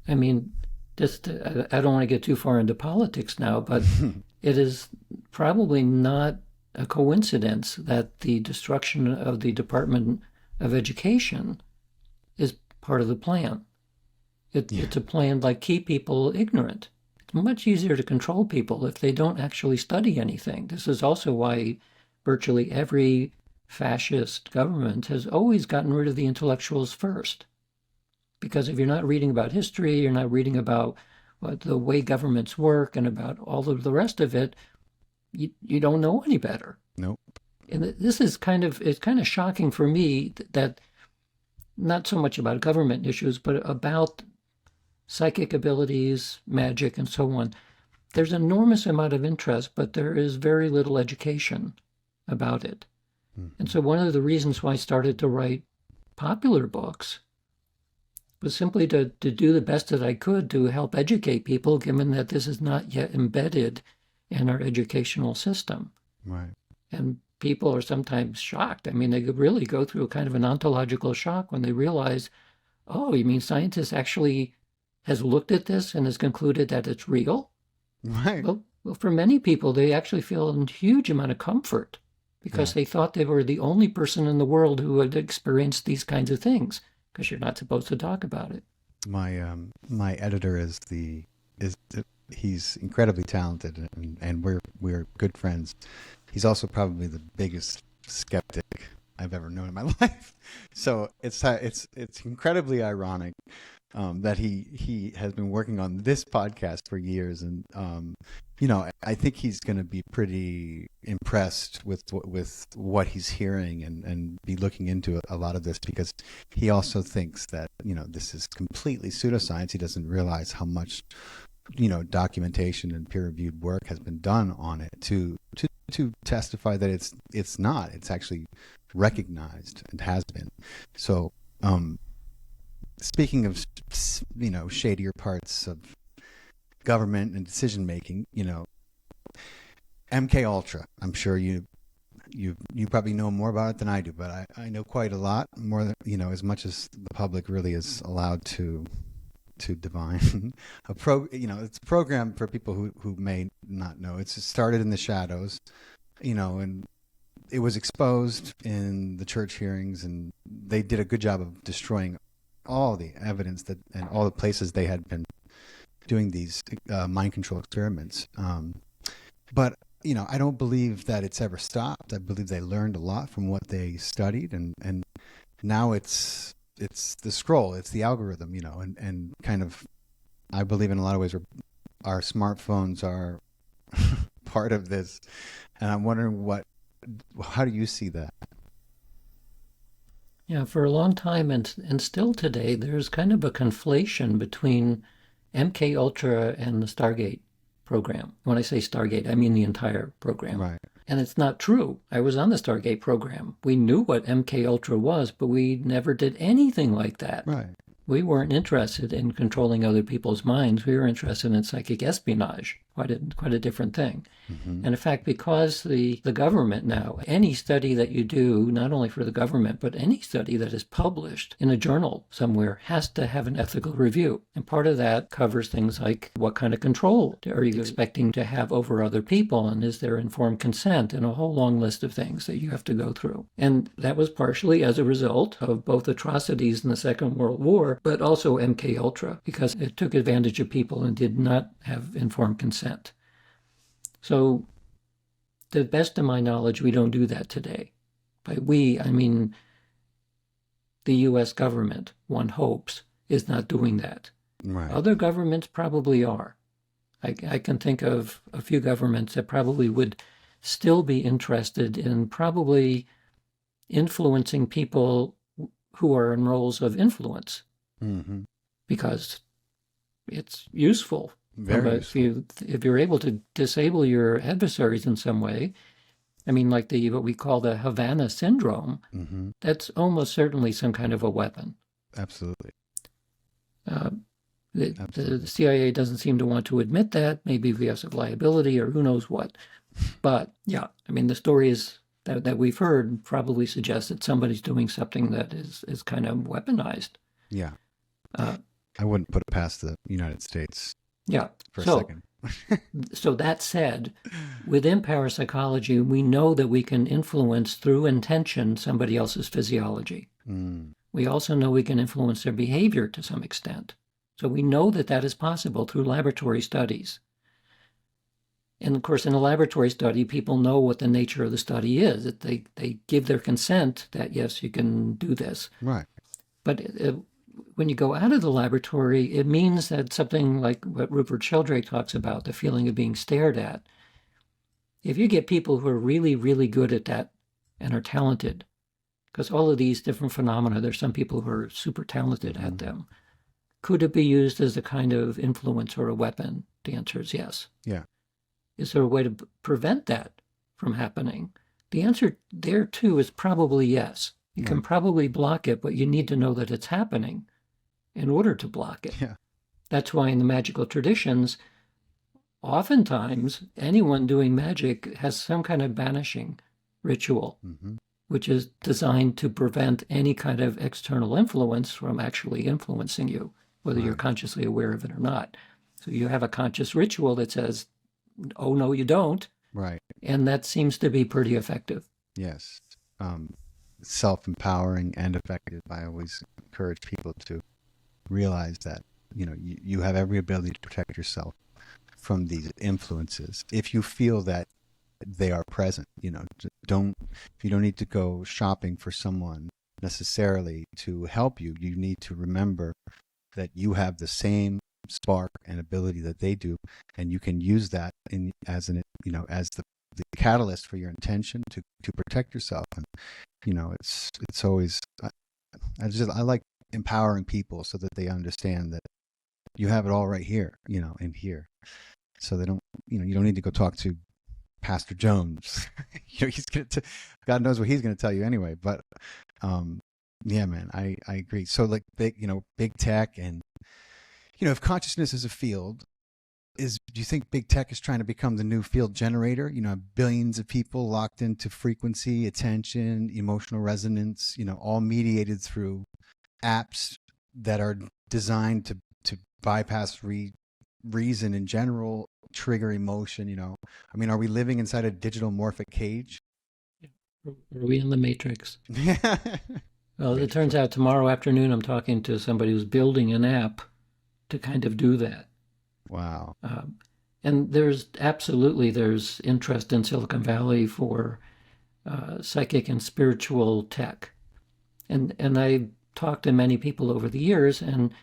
I mean, I don't want to get too far into politics now, but it is probably not a coincidence that the destruction of the Department of Education is part of the plan. It's a plan like keep people ignorant. It's much easier to control people if they don't actually study anything. This is also why virtually every fascist government has always gotten rid of the intellectuals first. Because if you're not reading about history, you're not reading about the way governments work and about all of the rest of it, you don't know any better. Nope. And this is it's kind of shocking for me that not so much about government issues, but about psychic abilities, magic, and so on. There's an enormous amount of interest, but there is very little education about it. Mm-hmm. And so one of the reasons why I started to write popular books was simply to do the best that I could to help educate people, given that this is not yet embedded in our educational system. Right. And people are sometimes shocked. I mean, they could really go through a kind of an ontological shock when they realize, oh, you mean scientists actually has looked at this and has concluded that it's real? Right. Well, for many people, they actually feel a huge amount of comfort because they thought they were the only person in the world who had experienced these kinds of things, because you're not supposed to talk about it. My editor he's incredibly talented, and we're good friends. He's also probably the biggest skeptic I've ever known in my life. So it's incredibly ironic that he has been working on this podcast for years, and I think he's going to be pretty impressed with what he's hearing and be looking into a lot of this, because he also thinks that this is completely pseudoscience. He doesn't realize how much documentation and peer-reviewed work has been done on it to testify that it's not. It's actually recognized and has been. So, speaking of shadier parts of government and decision making, MKUltra. I'm sure you probably know more about it than I do, but I know quite a lot more than as much as the public really is allowed to divine. It's a program for people who may not know. It started in the shadows, and it was exposed in the church hearings, and they did a good job of destroying all the evidence and all the places they had been doing these mind control experiments. But I don't believe that it's ever stopped. I believe they learned a lot from what they studied, and now it's the scroll, it's the algorithm, and kind of, I believe in a lot of ways our smartphones are part of this. And I'm wondering how do you see that? Yeah, for a long time and still today, there's kind of a conflation between MKUltra and the Stargate program. When I say Stargate, I mean the entire program. Right. And it's not true. I was on the Stargate program. We knew what MKUltra was, but we never did anything like that. Right. We weren't interested in controlling other people's minds. We were interested in psychic espionage, quite a different thing. And in fact, because the government now, any study that you do, not only for the government, but any study that is published in a journal somewhere has to have an ethical review. And part of that covers things like what kind of control are you expecting to have over other people? And is there informed consent? And a whole long list of things that you have to go through. And that was partially as a result of both atrocities in the Second World War, but also MKUltra, because it took advantage of people and did not have informed consent. So, to the best of my knowledge, we don't do that today. By we, I mean the U.S. government, one hopes, is not doing that. Right. Other governments probably are. I can think of a few governments that probably would still be interested in probably influencing people who are in roles of influence because it's useful. Very useful. If you're able to disable your adversaries in some way, I mean, like what we call the Havana syndrome, that's almost certainly some kind of a weapon. Absolutely. The CIA doesn't seem to want to admit that, maybe because of liability or who knows what. But yeah, I mean, the stories that we've heard probably suggest that somebody's doing something that is kind of weaponized. Yeah. I wouldn't put it past the United States. Yeah. For a second. So that said, within parapsychology, we know that we can influence through intention somebody else's physiology. We also know we can influence their behavior to some extent. So we know that that is possible through laboratory studies. And of course, in a laboratory study, people know what the nature of the study is. That they give their consent that, yes, you can do this. Right. But when you go out of the laboratory, it means that something like what Rupert Sheldrake talks about, the feeling of being stared at. If you get people who are really, really good at that and are talented, because all of these different phenomena, there's some people who are super talented at them. Could it be used as a kind of influence or a weapon? The answer is yes. Yeah. Is there a way to prevent that from happening? The answer there, too, is probably yes. You can probably block it, but you need to know that it's happening in order to block it. Yeah. That's why in the magical traditions, oftentimes anyone doing magic has some kind of banishing ritual, which is designed to prevent any kind of external influence from actually influencing you, whether you're consciously aware of it or not. So you have a conscious ritual that says, oh, no, you don't. Right. And that seems to be pretty effective. Yes. Self-empowering and effective. I always encourage people to realize that, you have every ability to protect yourself from these influences. If you feel that they are present, you don't need to go shopping for someone necessarily to help you. You need to remember that you have the same spark and ability that they do, and you can use that as the catalyst for your intention to protect yourself. And it's always I like empowering people so that they understand that you have it all right here, in here, so they don't you don't need to go talk to Pastor Jones. He's God knows what he's gonna tell you anyway. But yeah, man, I agree. So like big tech and if consciousness is a field, do you think big tech is trying to become the new field generator? Billions of people locked into frequency, attention, emotional resonance, all mediated through apps that are designed to bypass reason in general, trigger emotion, I mean, are we living inside a digital morphic cage? Are we in the Matrix? Well, it turns out tomorrow afternoon I'm talking to somebody who's building an app to kind of do that. Wow. And there's interest in Silicon Valley for psychic and spiritual tech. And I talked to many people over the years, and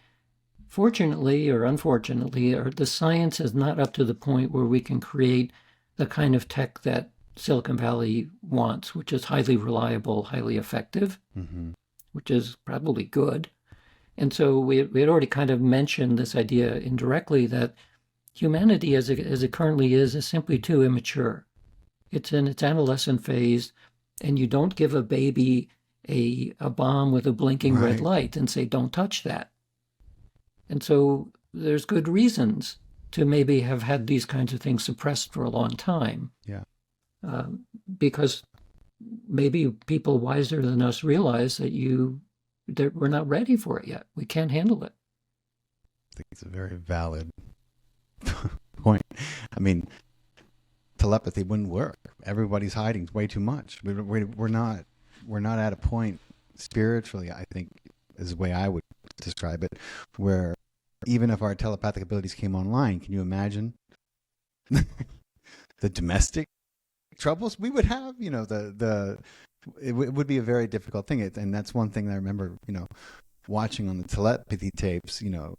fortunately or unfortunately, the science is not up to the point where we can create the kind of tech that Silicon Valley wants, which is highly reliable, highly effective. which is probably good. And so we had already kind of mentioned this idea indirectly that humanity as it currently is simply too immature. It's in its adolescent phase, and you don't give a baby a bomb with a blinking red light and say, don't touch that. And so there's good reasons to maybe have had these kinds of things suppressed for a long time. Yeah. Because maybe people wiser than us realize that we're not ready for it yet. We can't handle it. I think it's a very valid point. I mean, telepathy wouldn't work. Everybody's hiding way too much. We're not at a point spiritually, I think, is the way I would describe it, where even if our telepathic abilities came online, can you imagine the domestic troubles we would have? You know, it would be a very difficult thing. And that's one thing that I remember, you know, watching on the telepathy tapes, you know,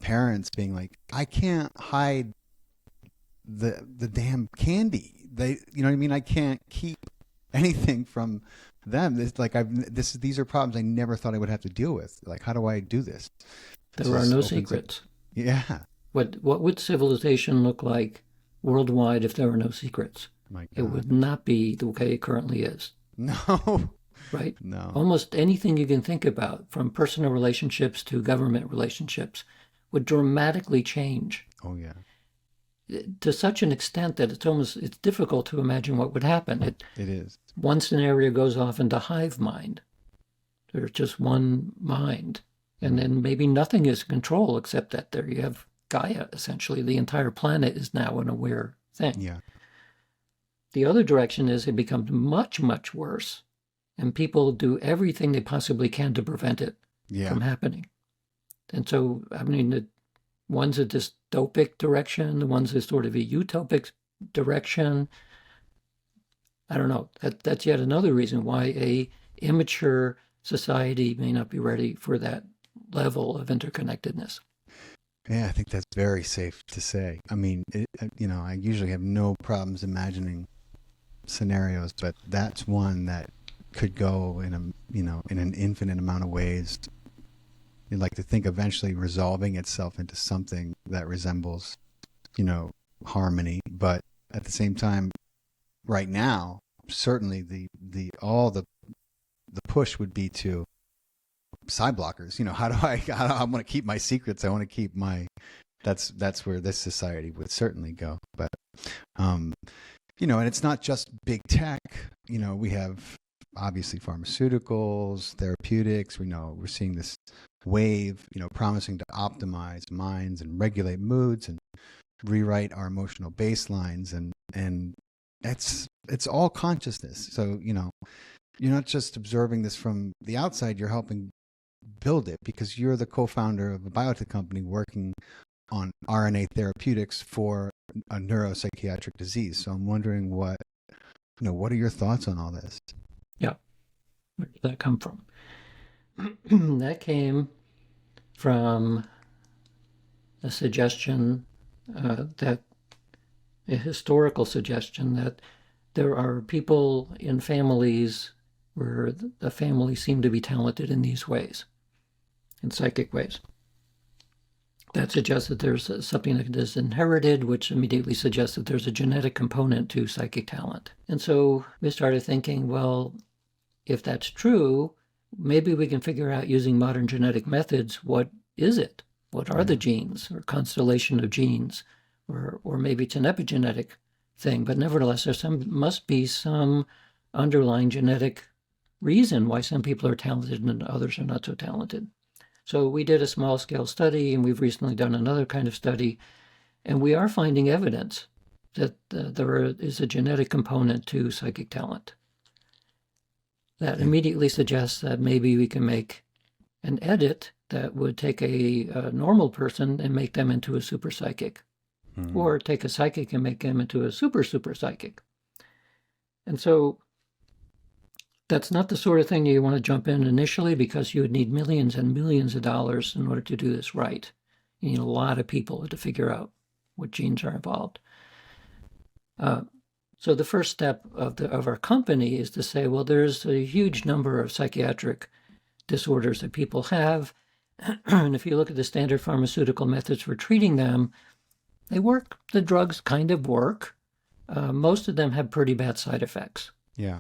parents being like, I can't hide the damn candy. You know what I mean? I can't keep anything from them. It's like these are problems I never thought I would have to deal with. Like, how do I do this? There are no secrets. Yeah. What would civilization look like worldwide if there were no secrets? My God. It would not be the way it currently is. No. Right? No. Almost anything you can think about, from personal relationships to government relationships, would dramatically change. Oh, yeah. To such an extent that it's difficult to imagine what would happen. It is. One scenario goes off into hive mind. There's just one mind. And then maybe nothing is control except that there you have Gaia, essentially. The entire planet is now an aware thing. Yeah. The other direction is it becomes much, much worse. And people do everything they possibly can to prevent it from happening. And so, I mean, one's a dystopic direction, the one's a sort of a utopic direction. I don't know. That's yet another reason why a immature society may not be ready for that level of interconnectedness. Yeah, I think that's very safe to say. I mean, you know, I usually have no problems imagining scenarios, but that's one that could go in an infinite amount of ways. You'd like to think eventually resolving itself into something that resembles, you know, harmony. But at the same time, right now, certainly the push would be to side blockers. You know, how do I want to keep my secrets? I want to keep that's where this society would certainly go. But, you know, and it's not just big tech. You know, we have obviously pharmaceuticals, therapeutics. We know we're seeing this wave, you know, promising to optimize minds and regulate moods and rewrite our emotional baselines. And it's all consciousness. So, you know, you're not just observing this from the outside, you're helping build it because you're the co-founder of a biotech company working on RNA therapeutics for a neuropsychiatric disease. So I'm wondering what are your thoughts on all this? Yeah. Where did that come from? That came from a suggestion a historical suggestion that there are people in families where the family seem to be talented in these ways, in psychic ways. That suggests that there's something that is inherited, which immediately suggests that there's a genetic component to psychic talent. And so we started thinking, well, if that's true, maybe we can figure out using modern genetic methods, what is it? What are the genes or constellation of genes? Or maybe it's an epigenetic thing, but nevertheless, must be some underlying genetic reason why some people are talented and others are not so talented. So we did a small scale study, and we've recently done another kind of study, and we are finding evidence that there is a genetic component to psychic talent. That immediately suggests that maybe we can make an edit that would take a normal person and make them into a super psychic, or take a psychic and make them into a super psychic. And so that's not the sort of thing you want to jump in initially, because you would need millions and millions of dollars in order to do this right. You need a lot of people to figure out what genes are involved. So the first step of our company is to say, well, there's a huge number of psychiatric disorders that people have. And if you look at the standard pharmaceutical methods for treating them, they work. The drugs kind of work. Most of them have pretty bad side effects. Yeah.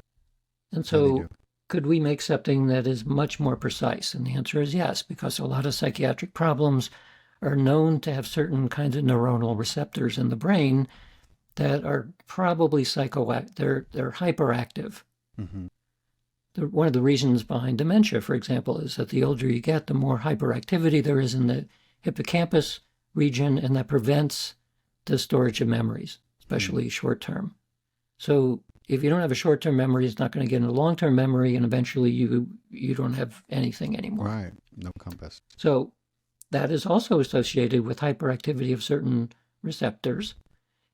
And Yeah, they so do. could we make something that is much more precise? And the answer is yes, because a lot of psychiatric problems are known to have certain kinds of neuronal receptors in the brain that are probably they're hyperactive. Mm-hmm. One of the reasons behind dementia, for example, is that the older you get, the more hyperactivity there is in the hippocampus region, and that prevents the storage of memories, especially short-term. So if you don't have a short-term memory, it's not going to get into long-term memory, and eventually you don't have anything anymore. Right. No compass. So that is also associated with hyperactivity of certain receptors.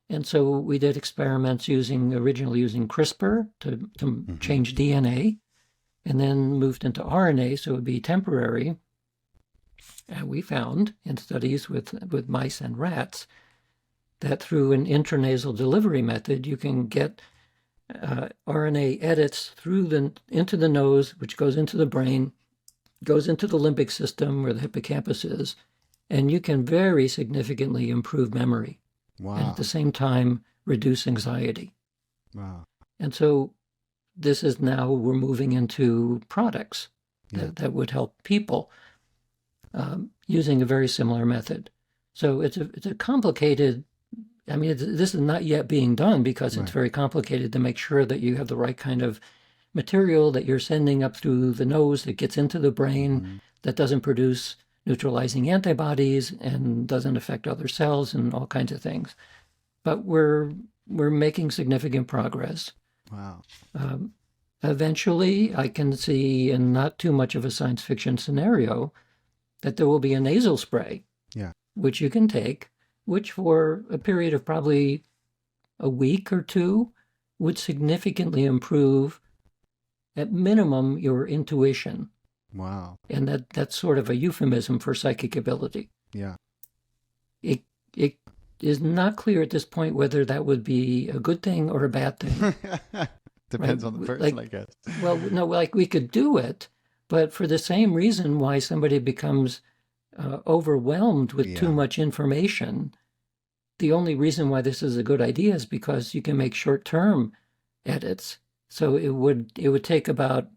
And so we did experiments originally using CRISPR to change DNA, and then moved into RNA, so it would be temporary. And we found in studies with mice and rats that through an intranasal delivery method, you can get RNA edits into the nose, which goes into the brain, goes into the limbic system where the hippocampus is, and you can very significantly improve memory. Wow. And at the same time, reduce anxiety. Wow. And so this is now we're moving into products that would help people using a very similar method. So it's a complicated, I mean, this is not yet being done because it's very complicated to make sure that you have the right kind of material that you're sending up through the nose that gets into the brain, that doesn't produce neutralizing antibodies and doesn't affect other cells and all kinds of things. But we're making significant progress. Wow. Eventually, I can see, in not too much of a science fiction scenario, that there will be a nasal spray, which you can take, which for a period of probably a week or two would significantly improve, at minimum, your intuition. Wow. And that's sort of a euphemism for psychic ability. Yeah. It is not clear at this point whether that would be a good thing or a bad thing. Depends on the person, I guess. Well, no, we could do it, but for the same reason why somebody becomes overwhelmed with too much information, the only reason why this is a good idea is because you can make short-term edits. So it would take about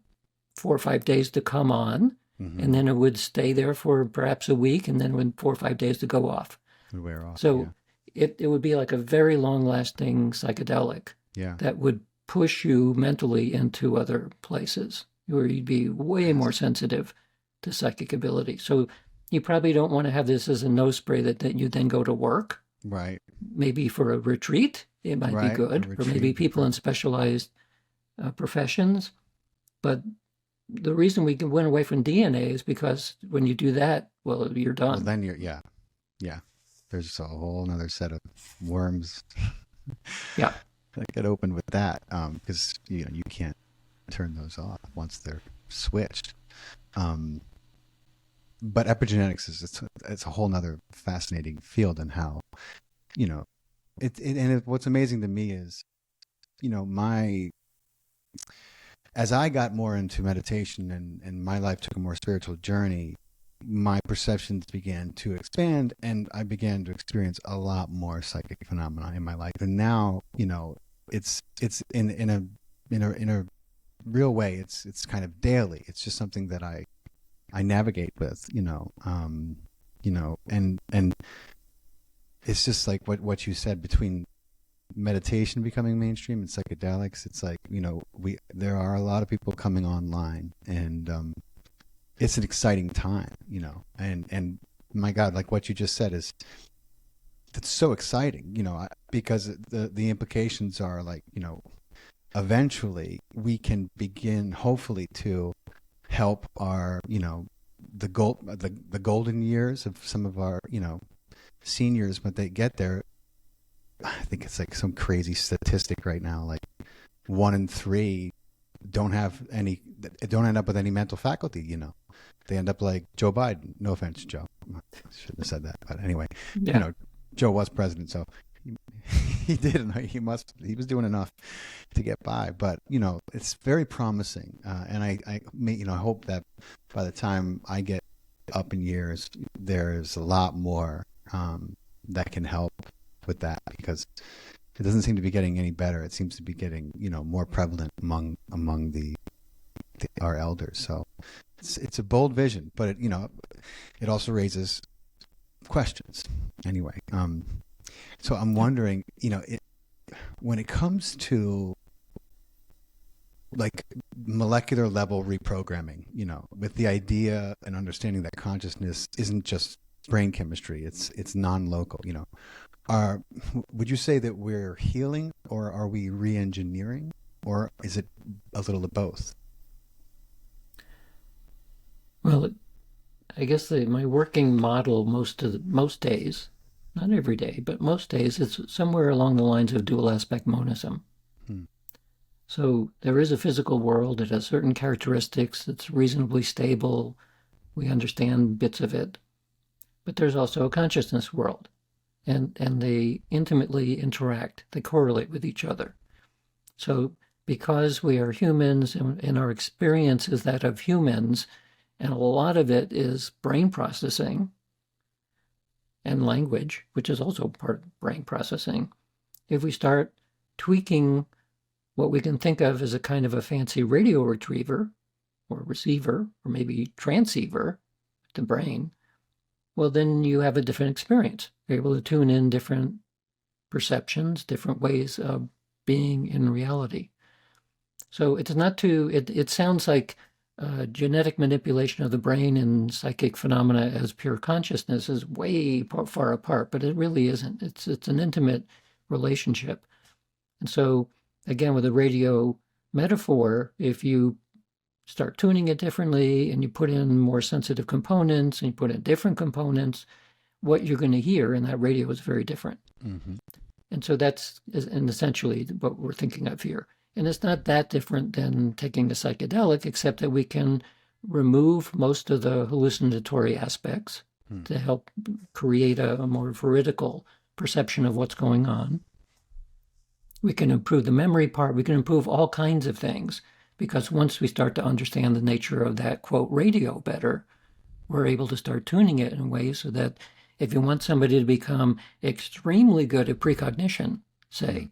4 or 5 days to come on, and then it would stay there for perhaps a week, and then when 4 or 5 days to go off. It would wear off. So it would be like a very long-lasting psychedelic that would push you mentally into other places where you'd be way more sensitive to psychic ability. So you probably don't want to have this as a nose spray that you then go to work. Right. Maybe for a retreat, it might be good, or maybe people in specialized professions. But the reason we went away from DNA is because when you do that, well, you're done. Well, then yeah. There's a whole other set of worms. Yeah. That get opened with that, because you can't turn those off once they're switched. But epigenetics it's a whole nother fascinating field, and how, what's amazing to me is, as I got more into meditation and my life took a more spiritual journey, my perceptions began to expand, and I began to experience a lot more psychic phenomena in my life. And now, it's in a real way, it's kind of daily. It's just something that I navigate with, and it's just like what you said, between meditation becoming mainstream and psychedelics. It's like, there are a lot of people coming online, and it's an exciting time, and my God, like what you just said that's so exciting, because the implications are like, eventually we can begin, hopefully, to help our, the golden years of some of our, seniors, when they get there. I think it's like some crazy statistic right now, like 1 in 3 don't end up with any mental faculty. They end up like Joe Biden. No offense, Joe. I shouldn't have said that, but anyway, Joe was president, so he did. He was doing enough to get by. But it's very promising, and I hope that by the time I get up in years, there's a lot more that can help with that, because it doesn't seem to be getting any better. It seems to be getting more prevalent among our elders. So it's a bold vision, but it also raises questions anyway. So I'm wondering, when it comes to like molecular level reprogramming, with the idea and understanding that consciousness isn't just brain chemistry, it's non-local, would you say that we're healing, or are we re-engineering, or is it a little of both? Well, I guess my working model most days, not every day, but most days, it's somewhere along the lines of dual aspect monism. So there is a physical world that has certain characteristics that's reasonably stable. We understand bits of it. But there's also a consciousness world, and they intimately interact. They correlate with each other. So because we are humans and our experience is that of humans, and a lot of it is brain processing and language, which is also part of brain processing, if we start tweaking what we can think of as a kind of a fancy radio retriever or receiver or maybe transceiver, the brain, well, then you have a different experience. You're able to tune in different perceptions, different ways of being in reality. So it's not it sounds like genetic manipulation of the brain and psychic phenomena as pure consciousness is way far apart, but it really isn't. It's an intimate relationship. And so, again, with a radio metaphor, if you start tuning it differently and you put in more sensitive components and you put in different components, what you're going to hear in that radio is very different. Mm-hmm. And so that's essentially what we're thinking of here. And it's not that different than taking a psychedelic, except that we can remove most of the hallucinatory aspects to help create a more veridical perception of what's going on. We can improve the memory part. We can improve all kinds of things, because once we start to understand the nature of that, quote, radio better, we're able to start tuning it in ways so that if you want somebody to become extremely good at precognition, say,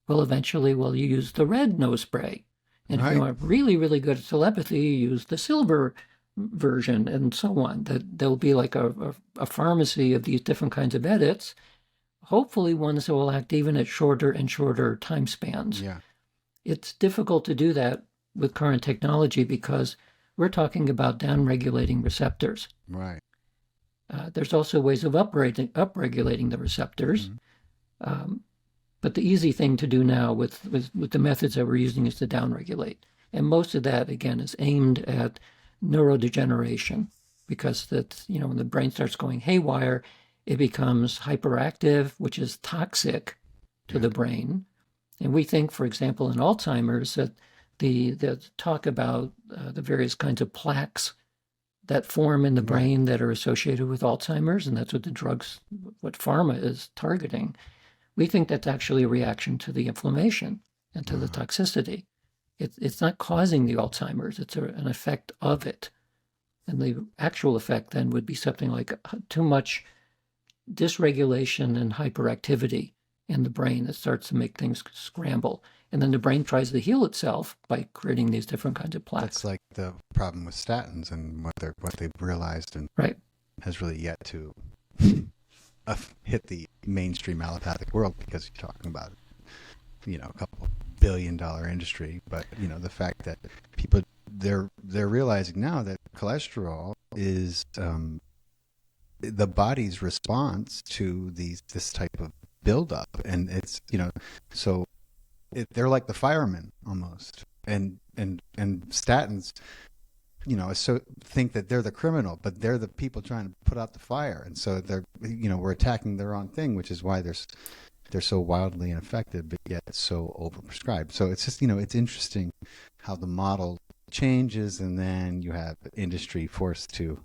well, eventually, you use the red nose spray. And if you want really, really good at telepathy, you use the silver version, and so on. That there'll be like a pharmacy of these different kinds of edits, hopefully ones that will act even at shorter and shorter time spans. Yeah. It's difficult to do that with current technology because we're talking about downregulating receptors. Right. There's also ways of upregulating the receptors. But the easy thing to do now with the methods that we're using is to downregulate. And most of that, again, is aimed at neurodegeneration, because when the brain starts going haywire, it becomes hyperactive, which is toxic to the brain. And we think, for example, in Alzheimer's, that the talk about the various kinds of plaques that form in the brain that are associated with Alzheimer's, and that's what the drugs, what pharma is targeting. We think that's actually a reaction to the inflammation and to the toxicity. It's not causing the Alzheimer's, it's an effect of it. And the actual effect then would be something like too much dysregulation and hyperactivity in the brain that starts to make things scramble. And then the brain tries to heal itself by creating these different kinds of plaques. That's like the problem with statins and what they've realized and has really yet to hit the mainstream allopathic world, because you're talking about a couple $1 billion industry. But the fact that people they're realizing now that cholesterol is the body's response to this type of buildup, and it's so they're like the firemen almost, and statins so think that they're the criminal, but they're the people trying to put out the fire. And so they're, we're attacking the wrong thing, which is why they're so wildly ineffective, but yet so overprescribed. So it's just, it's interesting how the model changes, and then you have industry forced to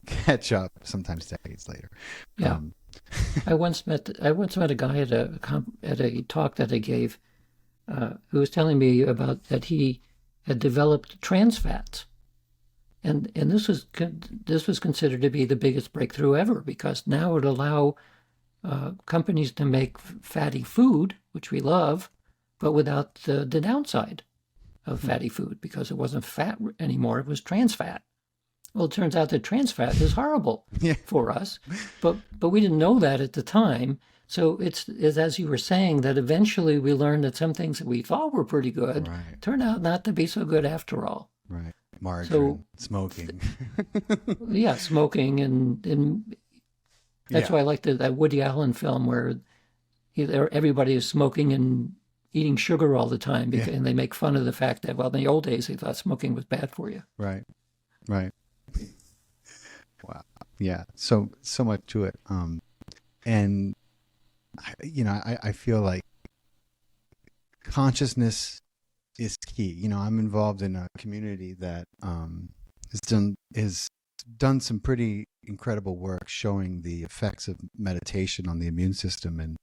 catch up sometimes decades later. Yeah. Um, I once met a guy at a talk that I gave, who was telling me about that he had developed trans fats, and this was considered to be the biggest breakthrough ever, because now it would allow companies to make fatty food, which we love, but without the downside of fatty food, because it wasn't fat anymore; it was trans fat. Well, it turns out that trans fat is horrible yeah. for us, but we didn't know that at the time. So it's as you were saying, that eventually we learned that some things that we thought were pretty good Right. turned out not to be so good after all. Right. Margarine, So smoking. yeah, smoking and that's Yeah. why I like that Woody Allen film where everybody is smoking and eating sugar all the time, Yeah. and they make fun of the fact that, well, in the old days they thought smoking was bad for you. Right. Right. Wow. Yeah. So much to it. And I feel like consciousness is key. I'm involved in a community that has done some pretty incredible work showing the effects of meditation on the immune system. And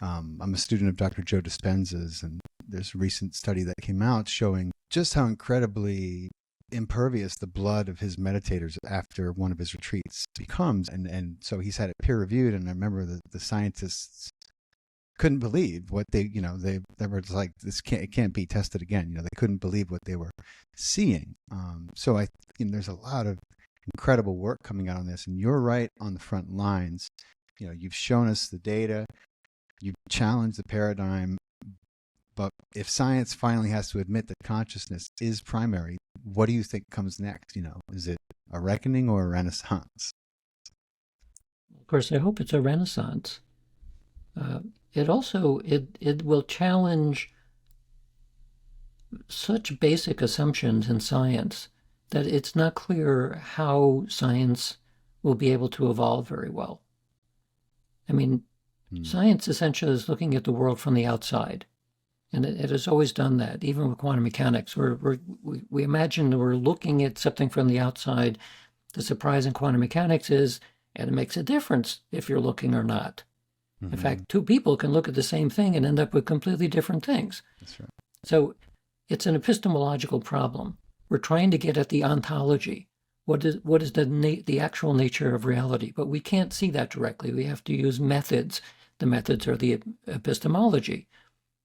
I'm a student of Dr. Joe Dispenza's, and there's a recent study that came out showing just how incredibly impervious the blood of his meditators after one of his retreats becomes. And so he's had it peer reviewed, and I remember the scientists couldn't believe what they were just like, it can't be tested again. They couldn't believe what they were seeing. So there's a lot of incredible work coming out on this, and you're right on the front lines. You've shown us the data, you've challenged the paradigm, but if science finally has to admit that consciousness is primary, what do you think comes next? Is it a reckoning or a renaissance? Of course, I hope it's a renaissance. It also it will challenge such basic assumptions in science that it's not clear how science will be able to evolve very well. I mean, science essentially is looking at the world from the outside, and it has always done that. Even with quantum mechanics, we imagine that we're looking at something from the outside. The surprise in quantum mechanics is, and it makes a difference if you're looking or not. In fact, two people can look at the same thing and end up with completely different things. That's right. So it's an epistemological problem. We're trying to get at the ontology. What is the actual nature of reality? But we can't see that directly. We have to use methods. The methods are the epistemology.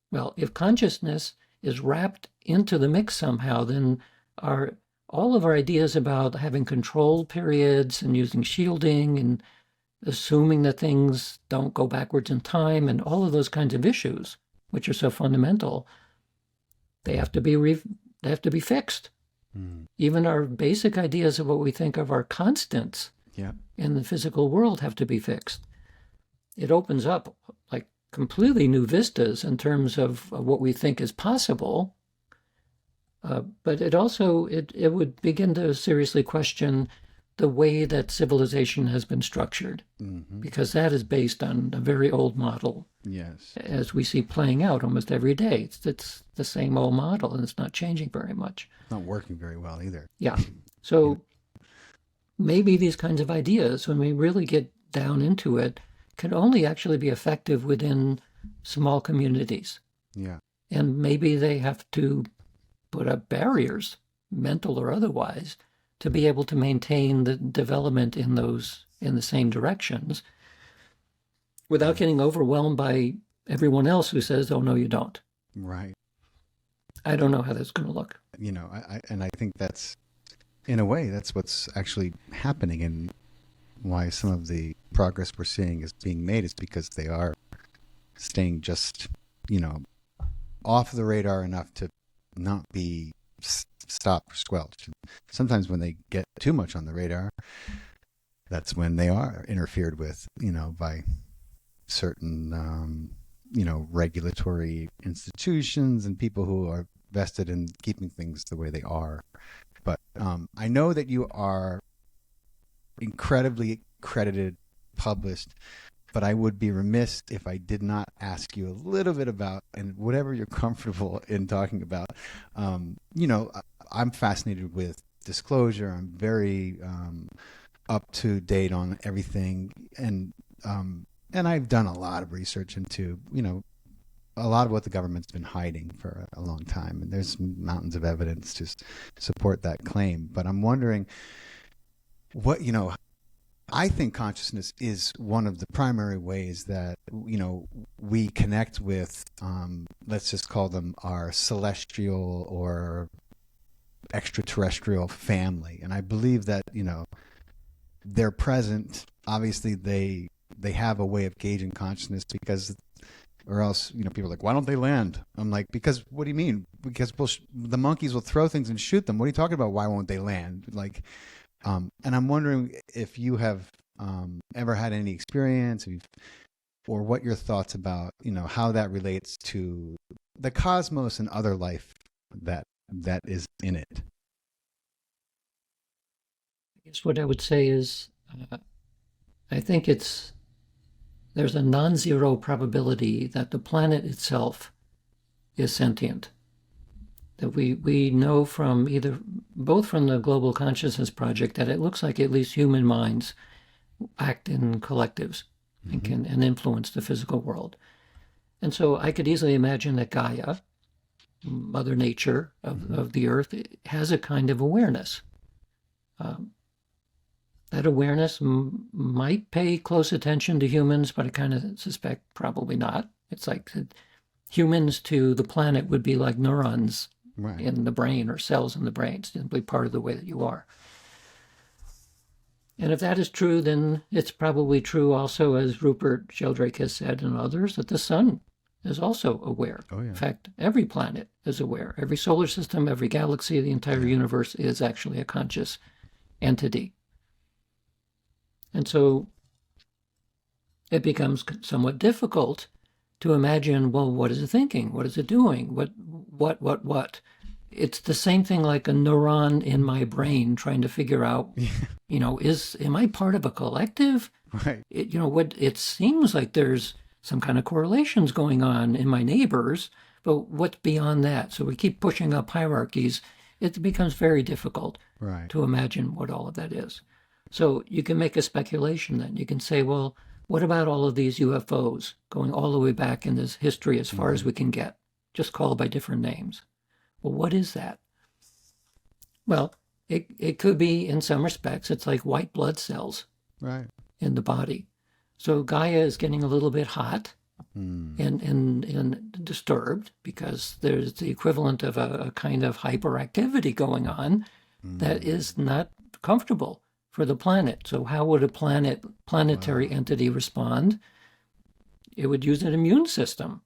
Well, if consciousness is wrapped into the mix somehow, then all of our ideas about having control periods and using shielding and assuming that things don't go backwards in time and all of those kinds of issues, which are so fundamental, they have to be fixed. Even our basic ideas of what we think of our constants in the physical world have to be fixed. It opens up like completely new vistas in terms of what we think is possible, but it also it would begin to seriously question the way that civilization has been structured, because that is based on a very old model. Yes. As we see playing out almost every day. It's the same old model, and it's not changing very much. It's not working very well either. Yeah. So maybe these kinds of ideas, when we really get down into it, can only actually be effective within small communities. Yeah. And maybe they have to put up barriers, mental or otherwise, to be able to maintain the development in the same directions without getting overwhelmed by everyone else who says, oh, no, you don't. Right. I don't know how that's going to look. I think that's, in a way, that's what's actually happening, and why some of the progress we're seeing is being made is because they are staying just, off the radar enough to not be stopped or squelched. Sometimes when they get too much on the radar, that's when they are interfered with, by certain, regulatory institutions and people who are vested in keeping things the way they are. But I know that you are incredibly credited, published, but I would be remiss if I did not ask you a little bit about, and whatever you're comfortable in talking about, I'm fascinated with disclosure. I'm very up to date on everything, and I've done a lot of research into, a lot of what the government's been hiding for a long time, and there's mountains of evidence to support that claim. But I'm wondering what, I think consciousness is one of the primary ways that, we connect with, let's just call them our celestial or extraterrestrial family. And I believe that, they're present. Obviously, they have a way of gauging consciousness, because, or else, people are like, why don't they land? I'm like, because, what do you mean? Because the monkeys will throw things and shoot them. What are you talking about? Why won't they land? Like, and I'm wondering if you have ever had any experience, or what your thoughts about, how that relates to the cosmos and other life that is in it. I guess what I would say is, I think there's a non-zero probability that the planet itself is sentient. That we know from both from the Global Consciousness Project, that it looks like at least human minds act in collectives and can influence the physical world. And so I could easily imagine that Gaia, Mother Nature of the Earth, has a kind of awareness. That awareness might pay close attention to humans, but I kind of suspect probably not. It's like humans to the planet would be like neurons in the brain, or cells in the brain, simply part of the way that you are. And if that is true, then it's probably true also, as Rupert Sheldrake has said and others, that the sun is also aware. Oh, yeah. In fact, every planet is aware. Every solar system, every galaxy, the entire universe is actually a conscious entity. And so it becomes somewhat difficult to imagine, well, what is it thinking? What is it doing? What? It's the same thing like a neuron in my brain trying to figure out, am I part of a collective? Right. It seems like there's some kind of correlations going on in my neighbors, but what's beyond that? So we keep pushing up hierarchies. It becomes very difficult to imagine what all of that is. So you can make a speculation then. You can say, well, what about all of these UFOs going all the way back in this history as far as we can get, just called by different names? Well, what is that? Well, it could be, in some respects, it's like white blood cells in the body. So Gaia is getting a little bit hot and disturbed, because there's the equivalent of a kind of hyperactivity going on that is not comfortable for the planet. So how would a planetary entity respond? It would use an immune system,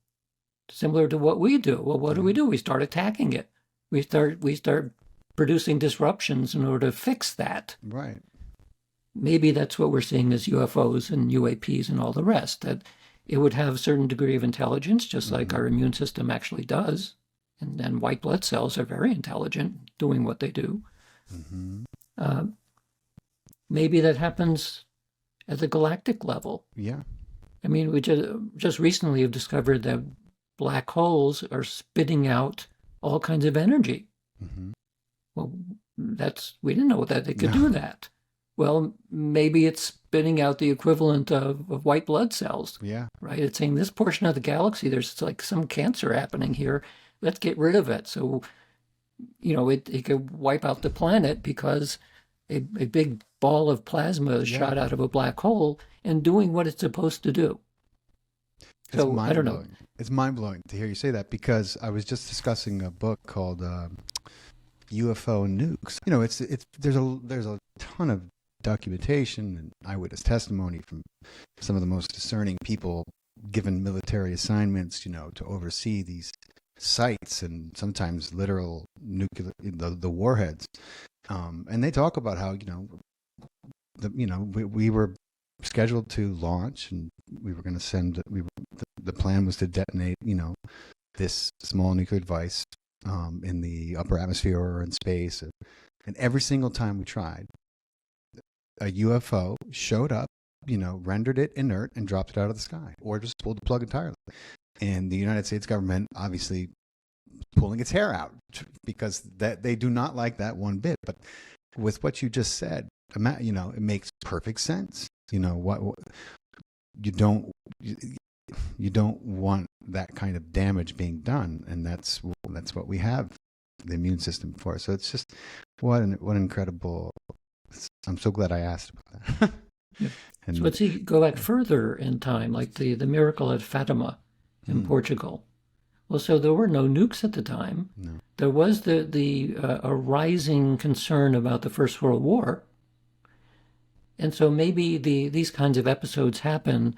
similar to what we do. Well, what do? We start attacking it. We start producing disruptions in order to fix that. Right. Maybe that's what we're seeing as UFOs and UAPs and all the rest, that it would have a certain degree of intelligence, just like our immune system actually does. And then white blood cells are very intelligent, doing what they do. Maybe that happens at the galactic level. Yeah. I mean, we just recently have discovered that black holes are spitting out all kinds of energy. Well, we didn't know that they could do that. Well, maybe it's spitting out the equivalent of white blood cells. Yeah. Right? It's saying this portion of the galaxy, there's like some cancer happening here. Let's get rid of it. So, it could wipe out the planet because a big ball of plasma is shot out of a black hole and doing what it's supposed to do. So I don't know. It's mind-blowing to hear you say that, because I was just discussing a book called UFO Nukes. There's a ton of documentation and eyewitness testimony from some of the most discerning people given military assignments, to oversee these sites and sometimes literal nuclear, the warheads. And they talk about how, we were scheduled to launch, and we were going to send, the plan was to detonate, this small nuclear device in the upper atmosphere or in space. And every single time we tried, a UFO showed up, rendered it inert and dropped it out of the sky, or just pulled the plug entirely. And the United States government obviously pulling its hair out, because that they do not like that one bit. But with what you just said, it makes perfect sense. What you don't you don't want that kind of damage being done, and that's what we have the immune system for. So it's just what an incredible. I'm so glad I asked about that. Yeah. So let's go back further in time, like the miracle at Fatima in Portugal. Well, so there were no nukes at the time. No. There was a rising concern about the First World War. And so maybe these kinds of episodes happen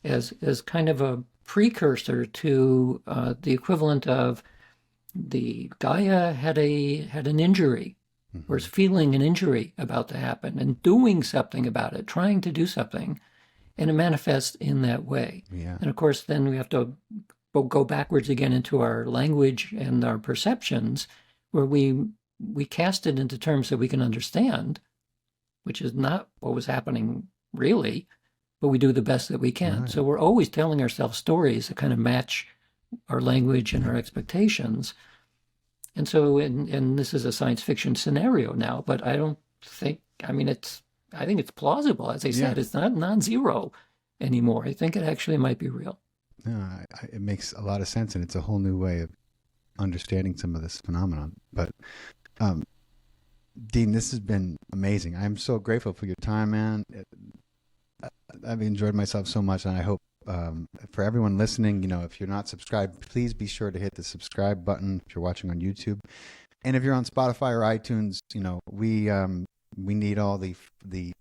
as kind of a precursor to the equivalent of the Gaia had an injury, or is feeling an injury about to happen and doing something about it, trying to do something, and it manifests in that way. Yeah. And of course, then we have to go backwards again into our language and our perceptions, where we cast it into terms that we can understand, which is not what was happening really, but we do the best that we can. Right. So we're always telling ourselves stories that kind of match our language and our expectations. And so, and this is a science fiction scenario now, but I think it's plausible. As I said, it's not non-zero anymore. I think it actually might be real. No, it makes a lot of sense, and it's a whole new way of understanding some of this phenomenon. But Dean, this has been amazing. I'm so grateful for your time, man. I've enjoyed myself so much, and I hope for everyone listening, if you're not subscribed, please be sure to hit the subscribe button if you're watching on YouTube. And if you're on Spotify or iTunes, we need all the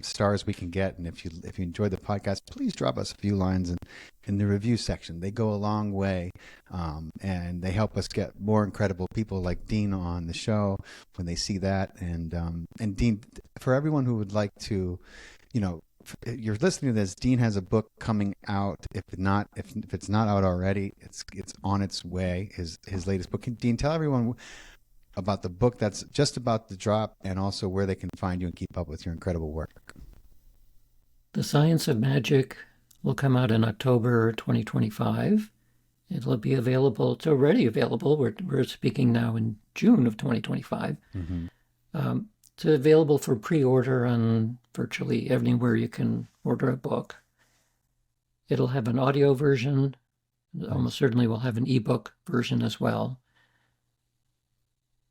stars we can get. And if you enjoyed the podcast, please drop us a few lines in the review section. They go a long way, and they help us get more incredible people like Dean on the show when they see that. And Dean, for everyone who would like to, you're listening to this, Dean has a book coming out. If it's not out already, it's on its way. His latest book. Dean, tell everyone about the book that's just about to drop, and also where they can find you and keep up with your incredible work. The Science of Magic will come out in October 2025. It'll be available. It's already available. We're speaking now in June of 2025. Mm-hmm. It's available for pre-order on virtually everywhere you can order a book. It'll have an audio version. Almost certainly will have an ebook version as well.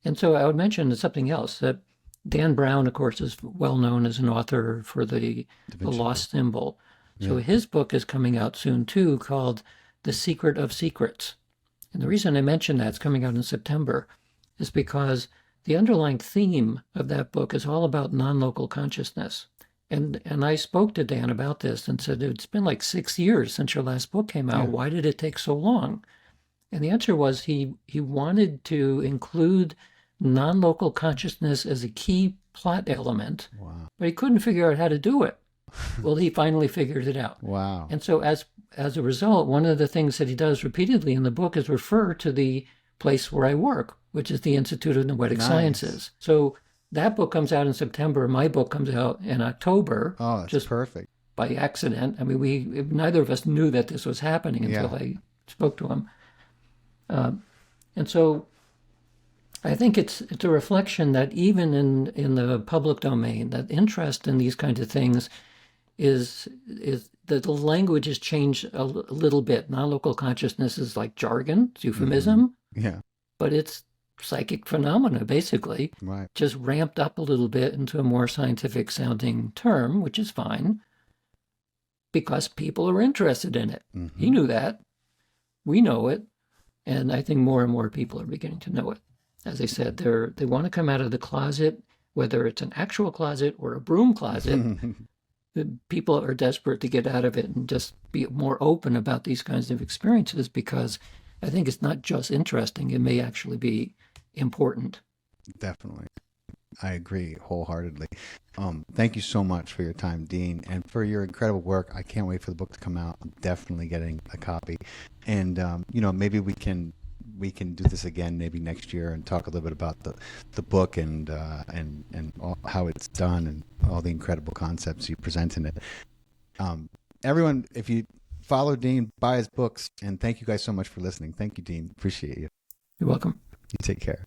And so I would mention something else, that Dan Brown, of course, is well known as an author for the Lost Symbol. Yeah. So his book is coming out soon, too, called The Secret of Secrets. And the reason I mention that, it's coming out in September, is because the underlying theme of that book is all about non-local consciousness. And I spoke to Dan about this and said, it's been like 6 years since your last book came out. Yeah. Why did it take so long? And the answer was he wanted to include non-local consciousness as a key plot element, wow. But he couldn't figure out how to do it. Well, he finally figured it out. Wow. And so as a result, one of the things that he does repeatedly in the book is refer to the place where I work, which is the Institute of Noetic Sciences. So that book comes out in September. My book comes out in October. Oh, that's just perfect. By accident. I mean, neither of us knew that this was happening until I spoke to him. And so I think it's a reflection that even in the public domain, that interest in these kinds of things is that the language has changed a little bit. Non-local consciousness is like jargon, it's euphemism. Mm-hmm. Yeah. But it's psychic phenomena, basically. Right. Just ramped up a little bit into a more scientific sounding term, which is fine, because people are interested in it. Mm-hmm. He knew that. We know it. And I think more and more people are beginning to know it. As I said, they want to come out of the closet, whether it's an actual closet or a broom closet. The people are desperate to get out of it and just be more open about these kinds of experiences, because I think it's not just interesting, it may actually be important. Definitely. I agree wholeheartedly. Thank you so much for your time, Dean, and for your incredible work. I can't wait for the book to come out. I'm definitely getting a copy. And, maybe we can do this again maybe next year and talk a little bit about the book and how it's done and all the incredible concepts you present in it. Everyone, if you follow Dean, buy his books, and thank you guys so much for listening. Thank you, Dean. Appreciate you. You're welcome. You take care.